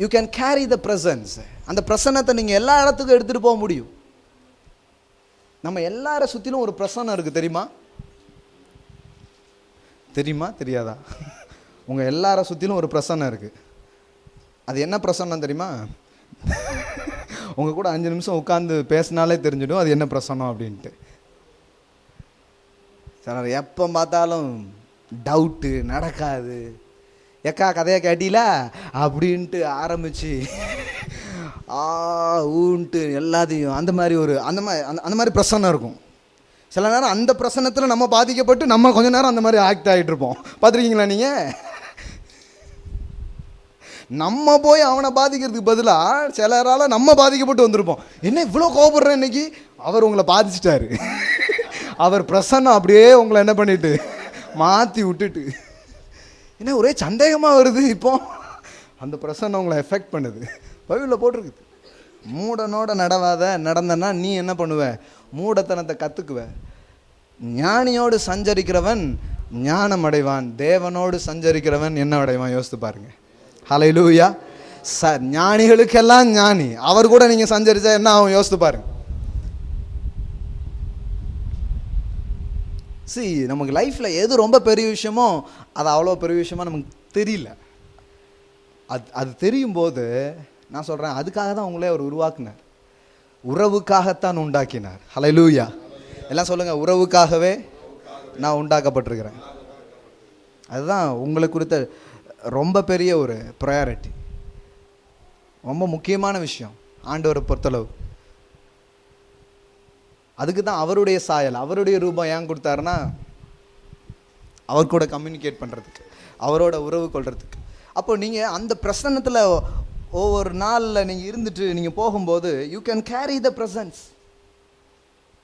You can carry the presence. அந்த பிரசன்னத்தை நீங்கள் எல்லா இடத்துக்கும் எடுத்துகிட்டு போக முடியும். நம்ம எல்லாரை சுற்றிலும் ஒரு பிரசன்னம் இருக்குது, தெரியுமா? தெரியுமா தெரியாதா? உங்கள் எல்லாரை சுற்றிலும் ஒரு பிரசன்னம் இருக்குது. அது என்ன பிரசன்னம் தெரியுமா? உங்கள் கூட 5 நிமிஷம் உட்காந்து பேசினாலே தெரிஞ்சிடும் அது என்ன பிரசன்னம் அப்படின்ட்டு. சார் எப்போ பார்த்தாலும் டவுட்டு, நடக்காது, எக்கா கதையை கேட்டீங்களா அப்படின்ட்டு ஆரம்பித்து ஊன்ட்டு எல்லாத்தையும் அந்த மாதிரி பிரசன்னம் இருக்கும். சில நேரம் அந்த பிரசன்னத்தில் நம்ம பாதிக்கப்பட்டு நம்ம கொஞ்ச நேரம் அந்த மாதிரி ஆக்ட் ஆகிட்டு இருப்போம். பார்த்துருக்கீங்களா நீங்கள்? நம்ம போய் அவனை பாதிக்கிறதுக்கு பதிலாக சிலரால் நம்ம பாதிக்கப்பட்டு வந்திருப்போம். என்ன இவ்வளோ கோபப்படுறேன் இன்னைக்கு? அவர் உங்களை பாதிச்சிட்டாரு. அவர் பிரசன்னம் அப்படியே உங்களை என்ன பண்ணிட்டு மாற்றி விட்டுட்டு, என்ன ஒரே சந்தேகமாக வருது இப்போ. அந்த பிரசன்னம் உங்களை எஃபெக்ட் பண்ணுது. பைபிளில் போட்டிருக்குது, மூடனோட நடந்தனா நீ என்ன பண்ணுவ? மூடத்தனத்தை கற்றுக்குவ. ஞானியோடு சஞ்சரிக்கிறவன் ஞானம் அடைவான், தேவனோடு சஞ்சரிக்கிறவன் என்ன அடைவான்? யோசித்து பாருங்க. ஹல்லேலூயா. ஞானிகளுக்கெல்லாம் ஞானி, அவர் கூட நீங்கள் சஞ்சரிச்சா என்ன ஆகும்? யோசித்து பாருங்க. நமக்கு லைஃப்பில் எது ரொம்ப பெரிய விஷயமோ அது அவ்வளோ பெரிய விஷயமா நமக்கு தெரியல. அது தெரியும் போது நான் சொல்கிறேன், அதுக்காக தான் உங்களே அவர் உருவாக்குனார், உறவுக்காகத்தான் உண்டாக்கினார். ஹல்லேலூயா. எல்லாம் சொல்லுங்கள், உறவுக்காகவே நான் உண்டாக்கப்பட்டிருக்கிறேன். அதுதான் உங்களை குறித்த ரொம்ப பெரிய ஒரு ப்ரையாரிட்டி, ரொம்ப முக்கியமான விஷயம் ஆண்டவரை பொறுத்தளவு. அதுக்கு தான் அவருடைய சாயல், அவருடைய ரூபம் ஏன் கொடுத்தாருன்னா, அவர் கூட கம்யூனிகேட் பண்ணுறதுக்கு, அவரோட உறவு கொள்றதுக்கு. அப்போ நீங்கள் அந்த பிரசன்னத்தில் ஒவ்வொரு நாளில் நீங்கள் இருந்துட்டு நீங்கள் போகும்போது you can carry the presence.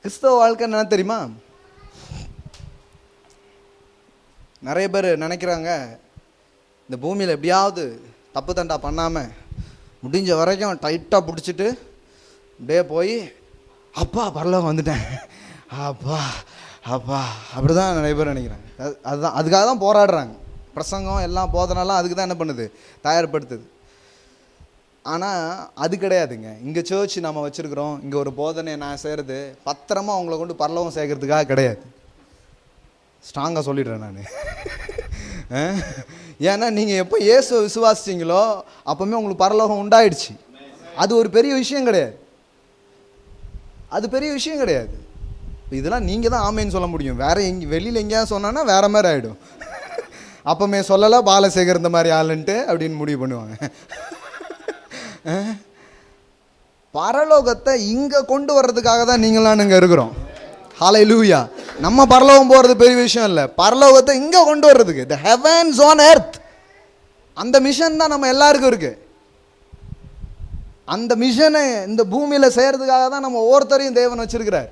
கிறிஸ்தவ வாழ்க்கை என்ன தெரியுமா? நிறைய பேர் நினைக்கிறாங்க, இந்த பூமியில் எப்படியாவது தப்பு தண்டா பண்ணாமல் முடிஞ்ச வரைக்கும் டைட்டாக பிடிச்சிட்டு அப்படியே போய் அப்பா பரலோகம் வந்துட்டேன், அப்பா அப்பா, அப்படி தான் நிறைய பேர் நினைக்கிறாங்க. அதுதான், அதுக்காக தான் போராடுறாங்க. பிரசங்கம் எல்லாம் போதனாலாம் அதுக்கு தான் என்ன பண்ணுது, தயார்படுத்துது. ஆனால் அது கிடையாதுங்க. இங்கே சர்ச் நம்ம வச்சுருக்குறோம், இங்கே ஒரு போதனை நான் செய்கிறது பத்திரமா அவங்கள கொண்டு பரலோகம் சேர்க்கறதுக்காக கிடையாது. ஸ்ட்ராங்காக சொல்லிடுறேன் நான். ஏன்னா நீங்கள் எப்போ இயேசுவை விசுவாசிச்சிங்களோ அப்போவுமே உங்களுக்கு பரலோகம் உண்டாயிடுச்சு. அது ஒரு பெரிய விஷயம் கிடையாது, அது பெரிய விஷயம் கிடையாது. இதெல்லாம் நீங்கள் தான் ஆமேன்னு சொல்ல முடியும். வேறு வெளியில் எங்கேயாவது சொன்னான்னா வேறு மாதிரி ஆகிடும். அப்போமே சொல்லலை பாலசேகர் இந்த மாதிரி ஆளுன்ட்டு அப்படின்னு முடிவு பண்ணுவாங்க. பரலோகத்தை இங்கே கொண்டு வர்றதுக்காக தான் நீங்களாம் இங்கே இருக்கிறோம். ஹல்லேலூயா. நம்ம பரலோகம் போகிறது பெரிய விஷயம் இல்லை, பரலோகத்தை இங்கே கொண்டு வர்றதுக்கு, த ஹெவன்ஸ் ஆன் எர்த், அந்த மிஷன் தான் நம்ம எல்லாருக்கும் இருக்கு. அந்த மிஷனை இந்த பூமியில் செய்கிறதுக்காக தான் நம்ம ஒவ்வொருத்தரையும் தேவன் வச்சிருக்கிறார்.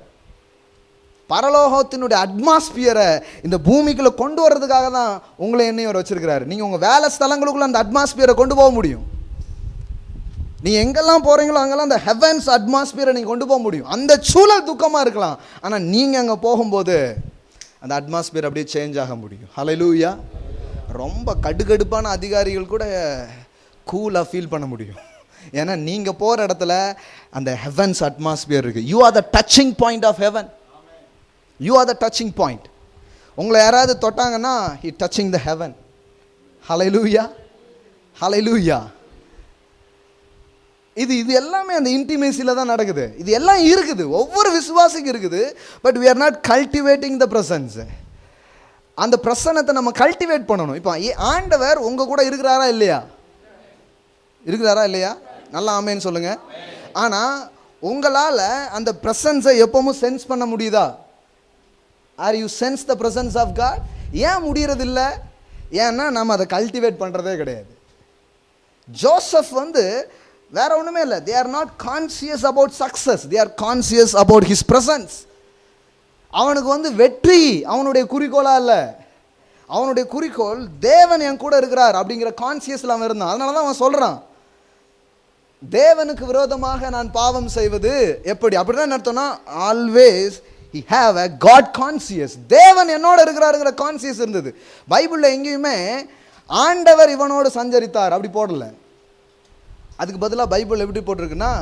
பரலோகத்தினுடைய அட்மாஸ்பியரை இந்த பூமிக்குள்ளே கொண்டு வர்றதுக்காக தான் உங்களை என்னையும் அவர் வச்சிருக்கிறாரு. நீங்கள் உங்கள் வேலை ஸ்தலங்களுக்குள்ள அந்த அட்மாஸ்பியரை கொண்டு போக முடியும். நீங்கள் எங்கெல்லாம் போகிறீங்களோ அங்கெல்லாம் அந்த ஹெவன்ஸ் அட்மாஸ்பியரை நீங்கள் கொண்டு போக முடியும். அந்த சூழல் துக்கமாக இருக்கலாம், ஆனால் நீங்கள் அங்கே போகும்போது அந்த அட்மாஸ்பியர் அப்படியே சேஞ்ச் ஆக முடியும். ஹல்லேலூயா. ரொம்ப கடுகடுப்பான அதிகாரிகள் கூட கூலாக ஃபீல் பண்ண முடியும். ஏன்னா நீங்கள் போகிற இடத்துல அந்த ஹெவன்ஸ் அட்மாஸ்பியர் இருக்குது. You are the touching point of heaven. You are the touching point. உங்களை யாராவது தொட்டாங்கன்னா he touching the heaven. Hallelujah, hallelujah. இது எல்லாமே அந்த இன்டிமேசியில் தான் நடக்குது. இது எல்லாம் இருக்குது, ஒவ்வொரு விசுவாசிக்கும் இருக்குது. But we are not cultivating the presence. அந்த பிரசன்னத்தை நம்ம கல்டிவேட் பண்ணணும். இப்போ ஆண்டவர் உங்கள் கூட இருக்கிறாரா இல்லையா? இருக்கிறாரா இல்லையா? நல்லா ஆமேன்னு சொல்லுங்கள். ஆனால் உங்களால் அந்த பிரசன்ஸை எப்பவும் சென்ஸ் பண்ண முடியுதா? Are you sense the presence of God? ஏன் முடியறதில்லை? ஏன்னா நம்ம அதை கல்டிவேட் பண்ணுறதே கிடையாது. ஜோசப் வேற ஒன்றுமே இல்லை. They are not conscious about success, they are conscious about his presence. அவனுக்கு வெற்றி அவனுடைய குறிக்கோளாக இல்லை, அவனுடைய குறிக்கோள் தேவன் என் கூட இருக்கிறார் அப்படிங்கிற கான்சியஸில் அவன் இருந்தான். அதனால தான் அவன் சொல்கிறான், தேவனுக்கு விரோதமாக நான் பாவம் செய்வது எப்படி? அப்படின்னா அர்த்தம்னா always he have a God conscious. தேவன் என்னோட இருக்கிறாருங்கிற கான்சியஸ் இருந்தது. பைபிளில் எங்கேயுமே ஆண்டவர் இவனோடு சஞ்சரித்தார் அப்படி போடல. அதுக்கு பதிலாக பைபிள் எப்படி போட்டிருக்குன்னா,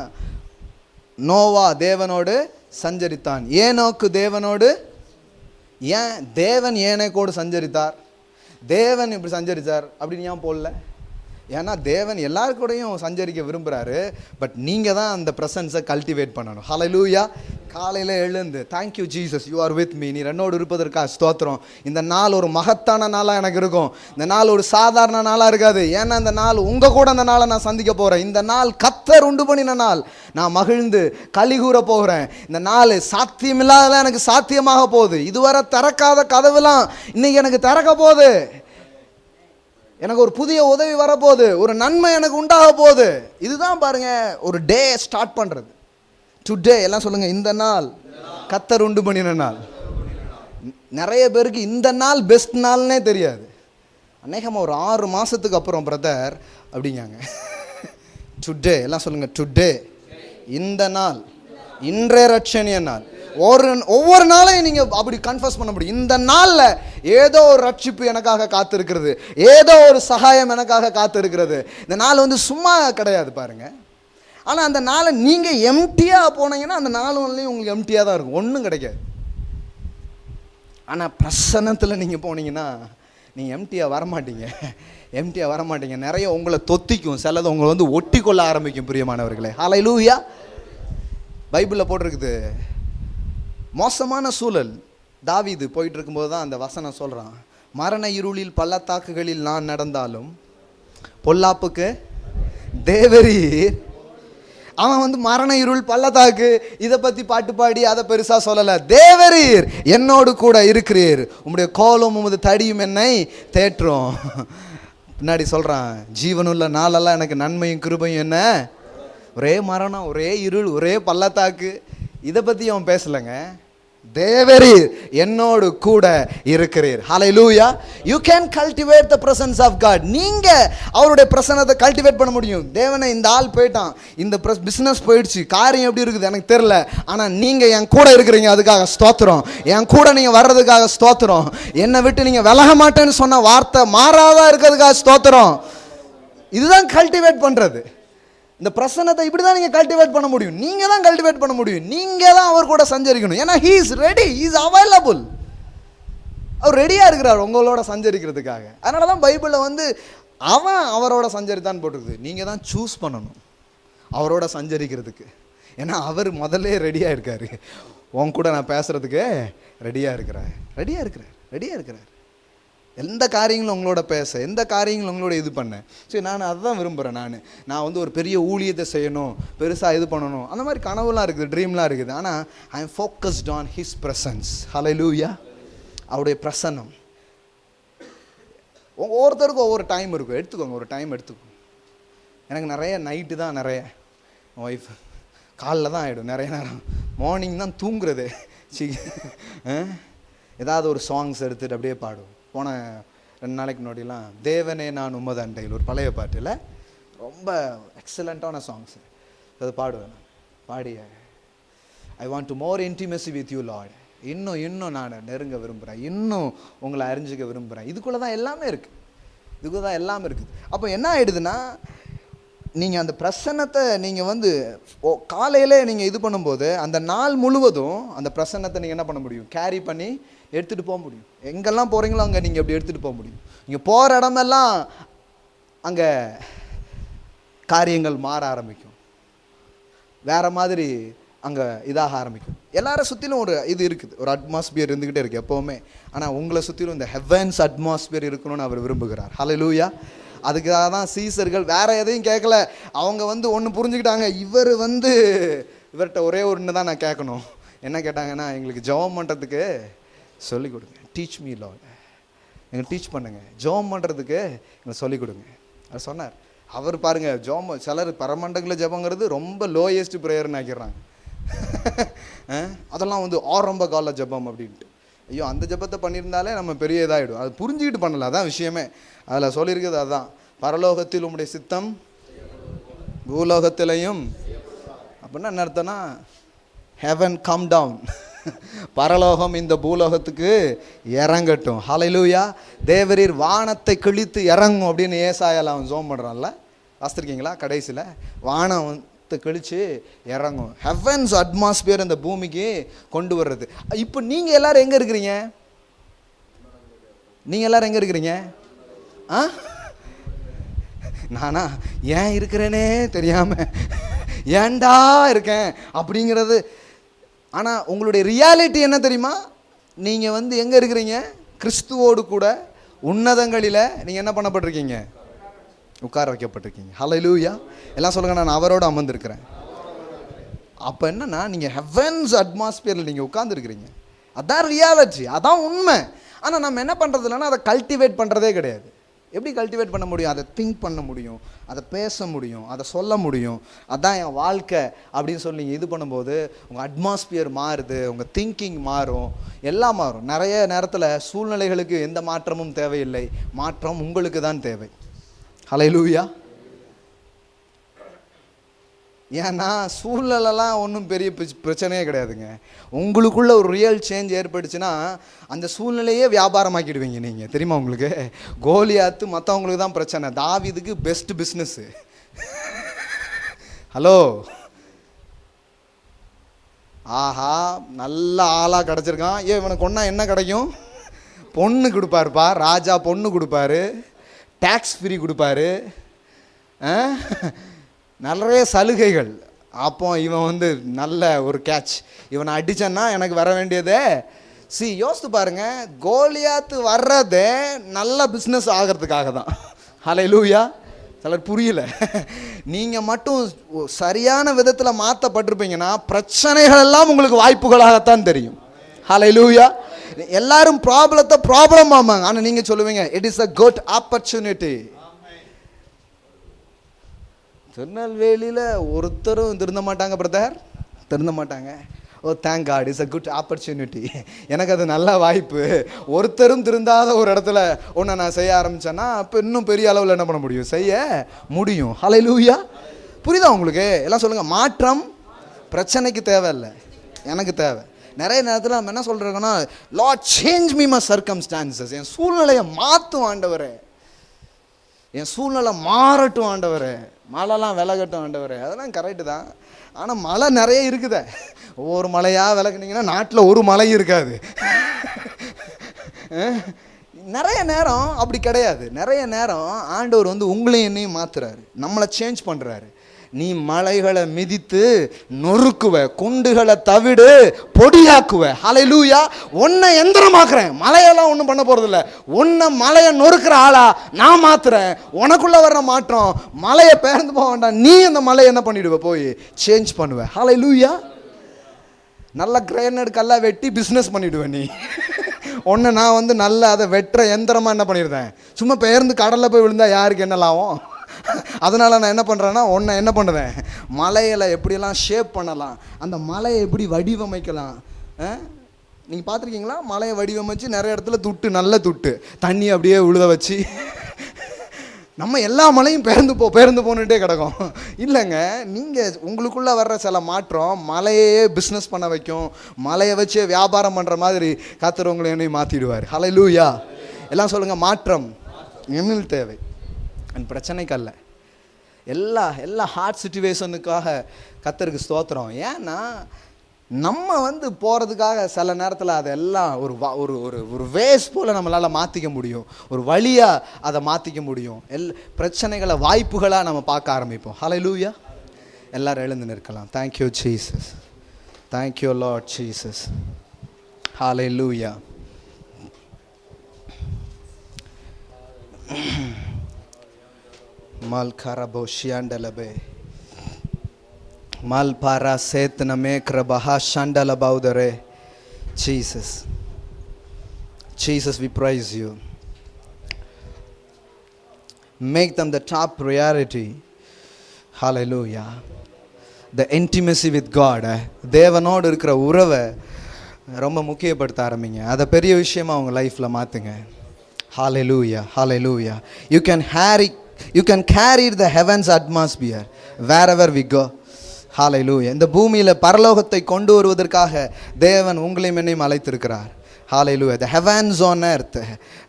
நோவா தேவனோடு சஞ்சரித்தான், ஏனோக்கு தேவனோடு. ஏன் தேவன் ஏனோக்கோடு சஞ்சரித்தார், தேவன் இப்படி சஞ்சரித்தார் அப்படின்னு ஏன் போடல? ஏன்னா தேவன் எல்லாருக்கூடையும் சஞ்சரிக்க விரும்புகிறாரு. பட் நீங்கள் தான் அந்த ப்ரெசன்ஸை கல்டிவேட் பண்ணணும். ஹல்லேலூயா. காலையில் எழுந்து thank you Jesus, you are with me, நீர் என்னோடு இருப்பதற்காக ஸ்தோத்திரம். இந்த நாள் ஒரு மகத்தான நாளாக எனக்கு இருக்கும். இந்த நாள் ஒரு சாதாரண நாளாக இருக்காது. ஏன்னா இந்த நாள் உங்கள் கூட அந்த நாளை நான் சந்திக்க போகிறேன். இந்த நாள் கர்த்தர் உண்டு பண்ணின நாள். நான் மகிழ்ந்து களி கூற போகிறேன். இந்த நாள் சாத்தியமில்லாதெல்லாம் எனக்கு சாத்தியமாக போகுது. இதுவரை திறக்காத கதவுலாம் இன்னைக்கு எனக்கு திறக்க போகுது. எனக்கு ஒரு புதிய உதவி வரப்போகுது, ஒரு நன்மை எனக்கு உண்டாக போகுது. இதுதான் பாருங்க ஒரு டே ஸ்டார்ட் பண்ணுறது. டுடே எல்லாம் சொல்லுங்க, இந்த நாள் கர்த்தர் உண்டு பண்ணின நாள். நிறைய பேருக்கு இந்த நாள் பெஸ்ட் நாள்னே தெரியாது. அநேகமாக ஒரு 6 மாதத்துக்கு அப்புறம் பிரதர் அப்படிங்காங்க. டுடே எல்லாம் சொல்லுங்க, டுடே இந்த நாள், இன்றைய ரட்சணிய நாள். ஒவ்வொரு நாளையும் நீங்கள் அப்படி கன்ஃபஸ் பண்ண முடியும். இந்த நாளில் ஏதோ ஒரு ரட்சிப்பு எனக்காக காத்திருக்கிறது, ஏதோ ஒரு சகாயம் எனக்காக காத்திருக்கிறது. இந்த நாள் சும்மா கிடையாது பாருங்க. ஆனால் அந்த நாளை நீங்கள் எம்டியாக போனீங்கன்னா அந்த நாள் உங்களுக்கு எம்டியாக தான் இருக்கும், ஒன்றும் கிடைக்காது. ஆனால் பிரசன்னத்தில் நீங்கள் போனீங்கன்னா நீங்கள் எம்டியாக வரமாட்டீங்க, எம்டியாக வரமாட்டீங்க. நிறைய உங்களை தொத்திக்கும், சிலது உங்களை ஒட்டி கொள்ள ஆரம்பிக்கும். பிரியமானவர்களே, ஹல்லேலூயா. பைபிளில் போட்டிருக்குது, மோசமான சூழல் தாவீது போயிட்டு இருக்கும்போது தான் அந்த வசனம் சொல்கிறான், மரண இருளில் பள்ளத்தாக்குகளில் நான் நடந்தாலும் பொல்லாப்புக்கு தேவரீர். அவன் வந்து மரண இருள் பள்ளத்தாக்கு இதை பற்றி பாட்டு பாடி அதை பெருசாக சொல்லலை. தேவரீர் என்னோடு கூட இருக்கிறீர், உம்முடைய கோலும் உமது தடியும் என்னை தேற்றும். பின்னாடி சொல்கிறான், ஜீவனுள்ள நாளெல்லாம் எனக்கு நன்மையும் கிருபையும் என்ன, ஒரே மரணம், ஒரே இருள், ஒரே பள்ளத்தாக்கு, இதை பற்றி அவன் பேசலைங்க. தேவரீர் என்னோடு கூட இருக்கிறீர். ஹல்லேலூயா. you can cultivate the presence of God. நீங்க அவருடைய பிரசன்னத்தை கல்டிவேட் பண்ண முடியும். தேவனே, இந்த ஆள் போயிட்டான், இந்த பிசினஸ் போயிடுச்சு, காரியம் எப்படி இருக்குது எனக்கு தெரியல, ஆனா நீங்க என் கூட இருக்கிறீங்க, அதுக்காக ஸ்தோத்திரம். என் கூட நீங்க வர்றதுக்காக ஸ்தோத்திரம். என்னை விட்டு நீங்க விலக மாட்டேன்னு சொன்ன வார்த்தை மாறாதா இருக்கிறதுக்காக ஸ்தோத்திரம். இதுதான் கல்டிவேட் பண்றது. இந்த பிரசன்னத்தை இப்படி தான் நீங்கள் கல்டிவேட் பண்ண முடியும். நீங்கள் தான் கல்டிவேட் பண்ண முடியும். நீங்கள் தான் அவர் கூட சஞ்சரிக்கணும். ஏன்னா he is ready, he is available. அவர் ரெடியாக இருக்கிறார் உங்களோட சஞ்சரிக்கிறதுக்காக. அதனால தான் பைபிளில் வந்து அவன் அவரோட சஞ்சரித்தான் போட்டிருக்குது. நீங்கள் தான் சூஸ் பண்ணணும் அவரோட சஞ்சரிக்கிறதுக்கு. ஏன்னா அவர் முதல்ல ரெடியாக இருக்கார். உன் கூட நான் பேசுகிறதுக்கு ரெடியாக இருக்கிறார். எந்த காரியங்களும் உங்களோட பேச, எந்த காரியங்களும் உங்களோட இது பண்ண. சரி, நான் அதுதான் விரும்புகிறேன். நான் வந்து ஒரு பெரிய ஊழியத்தை செய்யணும், பெருசாக இது பண்ணணும், அந்த மாதிரி கனவுலாம் இருக்குது, ட்ரீம்லாம் இருக்குது. ஆனால் I am focused on his presence. Hallelujah. அவருடைய பிரசன்னம். ஒவ்வொருத்தருக்கும் ஒவ்வொரு டைம் இருக்கும். எடுத்துக்கோங்க, ஒரு டைம் எடுத்துக்கோங்க. எனக்கு நிறைய நைட்டு தான், நிறைய ஒய்ஃப் காலில் தான் ஆகிடும் நிறைய நேரம். மார்னிங் தான் தூங்குறது. ஏதாவது ஒரு சாங்ஸ் எடுத்துகிட்டு அப்படியே பாடுவோம். போன 2 நாளைக்கு முன்னாடிலாம் தேவனே நான் உமது அண்டையில், ஒரு பழைய பாட்டில் ரொம்ப எக்ஸலண்ட்டான சாங்ஸ், அது பாடுவேன். பாடி I want to more intimacy with you Lord. இன்னும் நான் நெருங்க விரும்புகிறேன், இன்னும் உங்களை அறிஞ்சிக்க விரும்புகிறேன். இதுக்குள்ளே தான் எல்லாமே இருக்குது. அப்போ என்ன ஆகிடுதுன்னா, நீங்கள் அந்த பிரசன்னத்தை நீங்கள் வந்து காலையில் நீங்கள் இது பண்ணும்போது அந்த நாள் முழுவதும் அந்த பிரசன்னத்தை நீங்கள் என்ன பண்ண முடியும், கேரி பண்ணி எடுத்துகிட்டு போக முடியும். எங்கெல்லாம் போகிறீங்களோ அங்கே நீங்கள் அப்படி எடுத்துகிட்டு போக முடியும். நீங்கள் போகிற இடமெல்லாம் அங்கே காரியங்கள் மாற ஆரம்பிக்கும், வேறு மாதிரி அங்கே இதாக ஆரம்பிக்கும். எல்லாரும் சுற்றிலும் ஒரு இது இருக்குது, ஒரு அட்மாஸ்பியர் இருந்துக்கிட்டே இருக்குது எப்போவுமே. ஆனால் உங்களை சுற்றிலும் இந்த ஹெவன்ஸ் அட்மாஸ்பியர் இருக்கணும்னு அவர் விரும்புகிறார். ஹல்லேலூயா. அதுக்காக தான் சீசர்கள் வேறு எதையும் கேட்கல. அவங்க வந்து ஒன்று புரிஞ்சுக்கிட்டாங்க, இவர்கிட்ட ஒரே ஒன்று தான் நான் கேட்கணும். என்ன கேட்டாங்கன்னா, எங்களுக்கு ஜெபம் பண்ணுறதுக்கு சொல்லிக் கொடுங்க, டீச் மீ லார்ட், எங்களுக்கு டீச் பண்ணுங்க, ஜெபம் பண்ணுறதுக்கு எங்களுக்கு சொல்லிக் கொடுங்க. அது சொன்னார். அவர் பாருங்கள், ஜெபம் சிலர் பரமண்டங்களில் ஜெபங்கிறது ரொம்ப லோயஸ்ட் ப்ரேயர்னு ஆக்கிடுறாங்க. அதெல்லாம் வந்து ஆரம்ப கால ஜெபம் அப்படின்ட்டு. ஐயோ, அந்த ஜெபத்தை பண்ணியிருந்தாலே நம்ம பெரிய இதாகிடும். அது புரிஞ்சுக்கிட்டு பண்ணல, அதான் விஷயமே. அதில் சொல்லியிருக்கிறது அதுதான், பரலோகத்தில் உம்முடைய சித்தம் பூலோகத்திலையும். அப்படின்னா என்ன அர்த்தம்னா, ஹெவன் கம் டவுன், பரலோகம் இந்த பூலோகத்துக்கு இறங்கட்டும். ஹல்லேலூயா. தேவரீர் வானத்தை கிழித்து இறங்கும் அப்படின்னு ஏசாயால அவன் ஜோம் பண்ணுறான்ல, வாசித்திருக்கீங்களா? கடைசியில் வானத்தை கிழிச்சு இறங்கும். ஹெவன்ஸ் அட்மாஸ்பியர் இந்த பூமிக்கு கொண்டு வர்றது. இப்போ நீங்கள் எல்லாரும் எங்கே இருக்கிறீங்க? நானா ஏன் இருக்கிறேனே தெரியாமல் ஏண்டா இருக்கேன் அப்படிங்கிறது. ஆனால் உங்களுடைய ரியாலிட்டி என்ன தெரியுமா? நீங்கள் வந்து எங்கே இருக்கிறீங்க? கிறிஸ்துவோடு கூட உன்னதங்களில் நீங்கள் என்ன பண்ணப்பட்டிருக்கீங்க? உட்கார வைக்கப்பட்டிருக்கீங்க. ஹல்லேலூயா. எல்லாம் சொல்லுங்கள், நான் அவரோடு அமர்ந்திருக்கிறேன். அப்போ என்னன்னா, நீங்கள் ஹெவன்ஸ் அட்மாஸ்பியரில் நீங்கள் உட்கார்ந்துருக்கிறீங்க. அதான் ரியாலிட்டி, அதான் உண்மை. ஆனால் நம்ம என்ன பண்ணுறது இல்லைன்னா, அதை கல்டிவேட் பண்ணுறதே கிடையாது. எப்படி கல்டிவேட் பண்ண முடியும்? அதை திங்க் பண்ண முடியும், அதை பேச முடியும், அதை சொல்ல முடியும். அதான் என் வாழ்க்கை அப்படின்னு சொல்லி நீங்கள் இது பண்ணும்போது உங்கள் அட்மாஸ்பியர் மாறுது, உங்கள் திங்கிங் மாறும், எல்லாம் மாறும். நிறைய நேரத்தில் சூழ்நிலைகளுக்கு எந்த மாற்றமும் தேவையில்லை, மாற்றம் உங்களுக்கு தான் தேவை. ஹல்லேலூயா. ஏன்னா சூழ்நிலைலாம் ஒன்றும் பெரிய பிரச்சனையே கிடையாதுங்க. உங்களுக்குள்ள ஒரு ரியல் சேஞ்ச் ஏற்பட்டுச்சுன்னா அந்த சூழ்நிலையே வியாபாரமாக்கிடுவீங்க நீங்கள். தெரியுமா உங்களுக்கு? கோலியாத்து மற்றவங்களுக்கு தான் பிரச்சனை, தாவீதுக்கு பெஸ்ட் பிஸ்னஸ்ஸு. ஹலோ, ஆஹா நல்ல ஆளாக கிடச்சிருக்கான். இவனுக்கு ஒன்றா என்ன கிடைக்கும்? பொண்ணு கொடுப்பாருப்பா, ராஜா பொண்ணு கொடுப்பாரு, டேக்ஸ் ஃப்ரீ கொடுப்பாரு, நிறைய சலுகைகள். அப்போ இவன் வந்து நல்ல ஒரு கேட்ச், இவனை அடிச்சேன்னா எனக்கு வர வேண்டியதே. யோசித்து பாருங்க, கோலியாத்து வர்றதே நல்ல பிஸ்னஸ் ஆகிறதுக்காக தான். ஹல்லேலூயா. சிலர் புரியல. நீங்கள் மட்டும் சரியான விதத்தில் மாற்றப்பட்டிருப்பீங்கன்னா பிரச்சனைகள் எல்லாம் உங்களுக்கு வாய்ப்புகளாகத்தான் தெரியும். ஹல்லேலூயா. எல்லாரும் ப்ராப்ளத்தை ப்ராப்ளம் ஆமாங்க, ஆனால் நீங்கள் சொல்லுவீங்க it is a good opportunity. திருநெல்வேலியில் ஒருத்தரும் திருந்த மாட்டாங்க பிரதர், திருந்த மாட்டாங்க. Oh thank God, it's a good opportunity. எனக்கு அது நல்ல வாய்ப்பு. ஒருத்தரும் திருந்தாத ஒரு இடத்துல ஒன்று நான் செய்ய ஆரம்பித்தேன்னா இப்போ இன்னும் பெரிய அளவில் என்ன பண்ண முடியும், செய்ய முடியும். ஹல்லேலூயா. புரியுதா உங்களுக்கு? எல்லாம் சொல்லுங்கள். மாற்றம் பிரச்சனைக்கு தேவையில்லை, எனக்கு தேவை. நிறைய நேரத்தில் நம்ம என்ன சொல்கிறோன்னா, Lord change me my circumstances. என் சூழ்நிலையை மாற்றும் ஆண்டவரே, என் சூழ்நிலை மாறட்டும் ஆண்டவரே, மழைலாம் விலகட்டும் ஆண்டவரே. அதெல்லாம் கரெக்டு தான். ஆனால் மழை நிறைய இருக்குதே. ஒவ்வொரு மலையாக விலகுனீங்கன்னா நாட்டில் ஒரு மலை இருக்காது. நிறைய நேரம் அப்படி கிடையாது. நிறைய நேரம் ஆண்டவர் வந்து உங்களையும் என்னையும் மாற்றுறாரு, நம்மளை சேஞ்ச் பண்ணுறாரு. நீ மலைகளை மிதித்து நொறுக்குவ, குண்டுகளை தவிடு பொடியாக்குவ. ஹல்லேலூயா. உன்னை எந்திரமாக்குறேன். மலையெல்லாம் ஒன்றும் பண்ண போறதில்ல. உன்னை மலையை நொறுக்கிற ஆளா நான் மாத்துறேன். உனக்குள்ள வர்ற மாற்றம் மலையை பேர்ந்து போக வேண்டாம், நீ அந்த மலையை என்ன பண்ணிடுவ, போய் சேஞ்ச் பண்ணுவ. ஹல்லேலூயா. நல்ல கிரைனட் கல்லா வெட்டி பிஸ்னஸ் பண்ணிடுவேன் நீ. ஒன்று நான் வந்து நல்ல அதை வெட்டுற எந்திரமா என்ன பண்ணிடுறேன். சும்மா பெயர்ந்து கடலில் போய் விழுந்தா யாருக்கு என்ன லாபம்? அதனால் நான் என்ன பண்ணுறேன்னா, ஒன்றை என்ன பண்ணுறேன், மலையில் எப்படியெல்லாம் ஷேப் பண்ணலாம், அந்த மலையை எப்படி வடிவமைக்கலாம். நீங்கள் பார்த்துருக்கீங்களா? மலையை வடிவமைச்சு நிறைய இடத்துல துட்டு, நல்ல துட்டு தண்ணி அப்படியே உழுத வச்சு நம்ம எல்லா மலையும் பேர்ந்து போனுட்டே கிடக்கும். இல்லைங்க, நீங்கள் உங்களுக்குள்ளே வர்ற சில மாற்றம் மலையே பிஸ்னஸ் பண்ண வைக்கும். மலையை வச்சு வியாபாரம் பண்ணுற மாதிரி கர்த்தர் உங்களை என்னையும் மாற்றிடுவார். ஹல்லேலூயா. எல்லாம் சொல்லுங்கள். மாற்றம் எம்மில் தேவை, அண்ட் பிரச்சனைக்கு அல்ல. எல்லா ஹார்ட் சிச்சுவேஷனுக்காக கர்த்தருக்கு ஸ்தோத்திரம். ஏன்னா நம்ம வந்து போகிறதுக்காக சில நேரத்தில் அதெல்லாம் ஒரு வேஸ் போல் நம்மளால் மாற்றிக்க முடியும், ஒரு வழியாக அதை மாற்றிக்க முடியும். பிரச்சனைகளை வாய்ப்புகளாக நம்ம பார்க்க ஆரம்பிப்போம். ஹல்லேலூயா. எல்லாரும் எழுந்து நிற்கலாம். Thank you Jesus, thank you Lord Jesus. Hallelujah. Mal karabo shiandalabe mal para setna mekra baha shandala baudare. Jesus, Jesus, we praise you. Make them the top priority. Hallelujah. The intimacy with God, தேவனோடு இருக்கிற உறவை ரொம்ப முக்கியப்படுத்த ஆரம்பிங்க. அதை பெரிய விஷயமா உங்க லைஃப்ல மாத்துங்க. Hallelujah. Hallelujah. You can carry the heavens atmosphere wherever we go. Hallelujah. இந்த பூமியில பரலோகத்தை கொண்டு வருவதற்காக தேவன் உங்களையும் என்னையும் அழைத்திருக்கிறார். Hallelujah. The heavens on earth.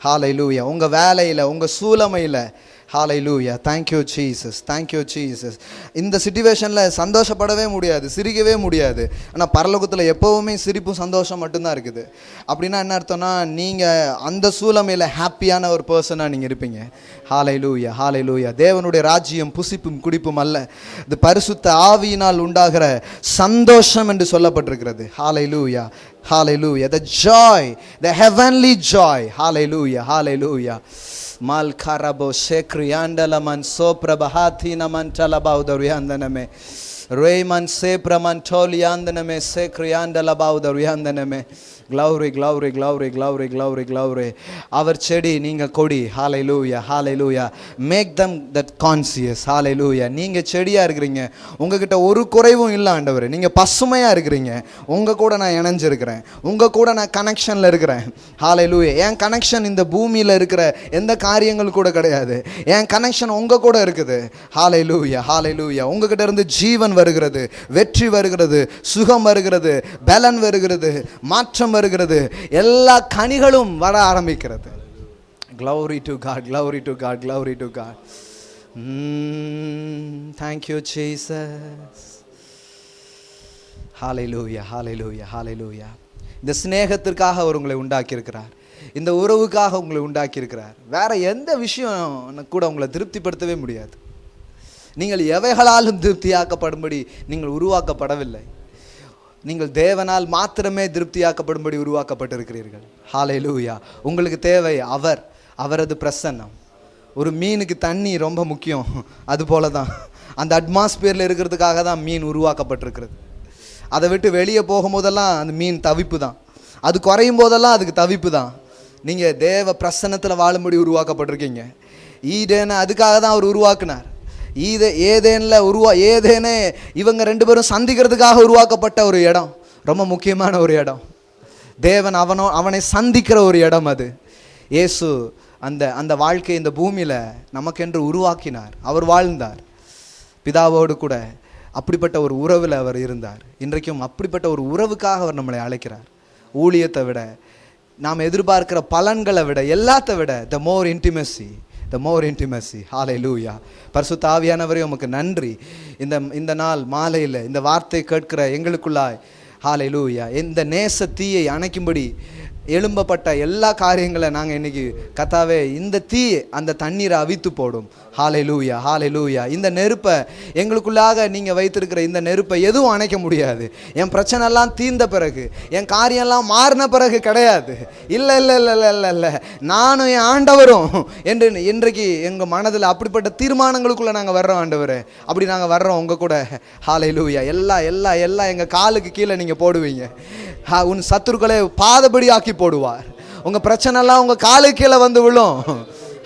Hallelujah. உங்க வேலையில, உங்க சூழமையில. Hallelujah. Thank you Jesus, thank you Jesus. இந்த சிச்சுவேஷனில் சந்தோஷப்படவே முடியாது, சிரிக்கவே முடியாது. ஆனால் பரலோகத்தில் எப்போவுமே சிரிப்பும் சந்தோஷம் மட்டும்தான் இருக்குது. அப்படின்னா என்ன அர்த்தம்னா, நீங்கள் அந்த சூழமையில் ஹாப்பியான ஒரு பர்சனாக நீங்கள் இருப்பீங்க. ஹல்லேலூயா. ஹல்லேலூயா. தேவனுடைய ராஜ்யம் புசிப்பும் குடிப்பும் அல்ல, இது பரிசுத்த ஆவியினால் உண்டாகிற சந்தோஷம் என்று சொல்லப்பட்டிருக்கிறது. ஹல்லேலூயா. Hallelujah. The joy, the heavenly joy. Hallelujah. Hallelujah. Mal karabo shekriandala man sopra bahati naman talabaudaryandaname. Rayman sepra mantoliandaname sekriandala baudaryandaname. Glory, glory, glory, glory, glory, glory. அவர் செடி, நீங்கள் கொடி. Hallelujah. Hallelujah. Make them that conscious. Hallelujah. நீங்கள் செடியாக இருக்கிறீங்க, உங்ககிட்ட ஒரு குறைவும் இல்லை ஆண்டவரே. நீங்கள் பசுமையாக இருக்கிறீங்க, உங்கள் கூட நான் இணைஞ்சிருக்கிறேன், உங்கள் கூட நான் கனெக்ஷனில் இருக்கிறேன். ஹல்லேலூயா. என் கனெக்ஷன் இந்த பூமியில் இருக்கிற எந்த காரியங்கள் கூட கிடையாது. என் கனெக்ஷன் உங்கள் கூட இருக்குது. ஹல்லேலூயா. ஹல்லேலூயா. உங்ககிட்ட இருந்து ஜீவன் வருகிறது, வெற்றி வருகிறது, சுகம் வருகிறது, பலன் வருகிறது, மாற்றம் வருகிறது, எல்லா கனிகளும் வர ஆரம்பிக்கிறது. Glory to God, glory to God, glory to God. Thank you Jesus. Hallelujah, hallelujah, hallelujah. இந்த ஸ்நேகத்திற்காக அவர் உங்களை உண்டாக்கி இருக்கிறார், இந்த உறவுக்காக உங்களை உண்டாக்கி இருக்கிறார். வேற எந்த விஷயம் கூட உங்களை திருப்திப்படுத்தவே முடியாது. நீங்கள் எவைகளாலும் திருப்தியாக்கப்படும்படி நீங்கள் உருவாக்கப்படவில்லை. நீங்கள் தேவனால் மாத்திரமே திருப்தியாக்கப்படும்படி உருவாக்கப்பட்டிருக்கிறீர்கள். ஹல்லேலூயா. உங்களுக்கு தேவை அவரது பிரசன்னம். ஒரு மீனுக்கு தண்ணி ரொம்ப முக்கியம். அது போல தான் அந்த அட்மாஸ்பியரில் இருக்கிறதுக்காக தான் மீன் உருவாக்கப்பட்டிருக்கிறது. அதை விட்டு வெளியே போகும்போதெல்லாம் அந்த மீன் தவிப்பு தான், அது குறையும் போதெல்லாம் அதுக்கு தவிப்பு தான். நீங்கள் தேவ பிரசன்னத்தில் வாழும்படி உருவாக்கப்பட்டிருக்கீங்க. ஈடேனை அதுக்காக தான் அவர் உருவாக்குனார். ஏதேனே இவங்க 2 பேரும் சந்திக்கிறதுக்காக உருவாக்கப்பட்ட ஒரு இடம், ரொம்ப முக்கியமான ஒரு இடம். தேவன் அவனை சந்திக்கிற ஒரு இடம் அது. இயேசு அந்த வாழ்க்கை இந்த பூமியில் நமக்கென்று உருவாக்கினார். அவர் வாழ்ந்தார் பிதாவோடு கூட. அப்படிப்பட்ட ஒரு உறவில் அவர் இருந்தார். இன்றைக்கும் அப்படிப்பட்ட ஒரு உறவுக்காக அவர் நம்மளை அழைக்கிறார். ஊழியத்தை விட, நாம் எதிர்பார்க்கிற பலன்களை விட, எல்லாத்த விட the more intimacy. ஹல்லேலூயா. பரிசுத்த ஆவியானவரே உமக்கு நன்றி. இந்த நாள் மாலையில் இந்த வார்த்தை கேட்கிற எங்களுக்குள்ளாய் ஹல்லேலூயா இந்த நேச தீயை அணைக்கும்படி எழும்பப்பட்ட எல்லா காரியங்களை நாங்கள் இன்றைக்கி கர்த்தாவே இந்த தீ அந்த தண்ணீரை அவித்து போடும். ஹல்லேலூயா, ஹல்லேலூயா. இந்த நெருப்பை எங்களுக்குள்ளாக நீங்கள் வைத்திருக்கிற இந்த நெருப்பை எதுவும் அணைக்க முடியாது. என் பிரச்சனைலாம் தீர்ந்த பிறகு, என் காரியம்லாம் மாறின பிறகு கிடையாது. இல்லை இல்லை இல்லை இல்லை இல்லை இல்லை நானும் என் ஆண்டவரும் என்று இன்றைக்கு எங்கள் மனதில் அப்படிப்பட்ட தீர்மானங்களுக்குள்ளே நாங்கள் வர்றோம். ஆண்டவரே, அப்படி நாங்கள் வர்றோம் உங்கள் கூட. ஹல்லேலூயா. எல்லாம் எங்கள் காலுக்கு கீழே நீங்கள் போடுவீங்க. உன் சத்துருக்களை பாதபடி ஆக்கி போடுவார். உங்கள் பிரச்சனைலாம் உங்கள் காலுக்கு கீழே வந்து விழும்.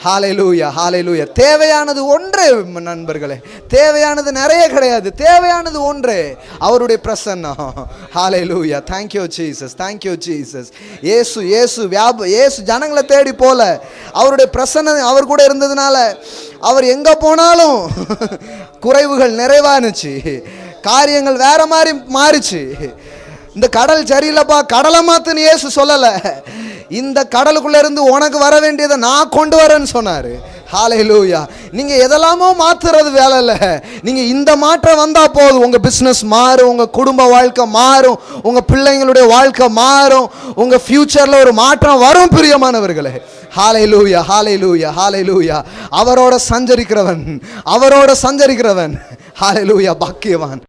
ஹல்லேலூயா, ஹல்லேலூயா. தேவையானது ஒன்றே நண்பர்களே, தேவையானது நிறைய கிடையாது, தேவையானது ஒன்றே, அவருடைய பிரசன்னம். Hallelujah. Thank you Jesus, thank you Jesus. இயேசு ஜனங்களை தேடி போல அவருடைய பிரசன்னம் அவர் கூட இருந்ததுனால அவர் எங்கே போனாலும் குறைவுகள் நிறைவானுச்சு, காரியங்கள் வேற மாதிரி மாறிச்சு. இந்த கடல் சரியில்லைப்பா, கடலை மாத்துன்னு இயேசு சொல்லலை. இந்த கடலுக்குள்ள இருந்து உனக்கு வர வேண்டியதை நான் கொண்டு வரேன்னு சொன்னார். ஹல்லேலூயா. நீங்கள் எதெல்லாமோ மாற்றுறது வேலை இல்லை. நீங்கள் இந்த மாற்றம் வந்தால் போதும். உங்கள் பிஸ்னஸ் மாறும், உங்கள் குடும்ப வாழ்க்கை மாறும், உங்கள் பிள்ளைங்களுடைய வாழ்க்கை மாறும், உங்கள் ஃப்யூச்சரில் ஒரு மாற்றம் வரும். பிரியமானவர்களே, ஹல்லேலூயா, ஹல்லேலூயா, ஹல்லேலூயா. அவரோட சஞ்சரிக்கிறவன் ஹல்லேலூயா பாக்கியவான்.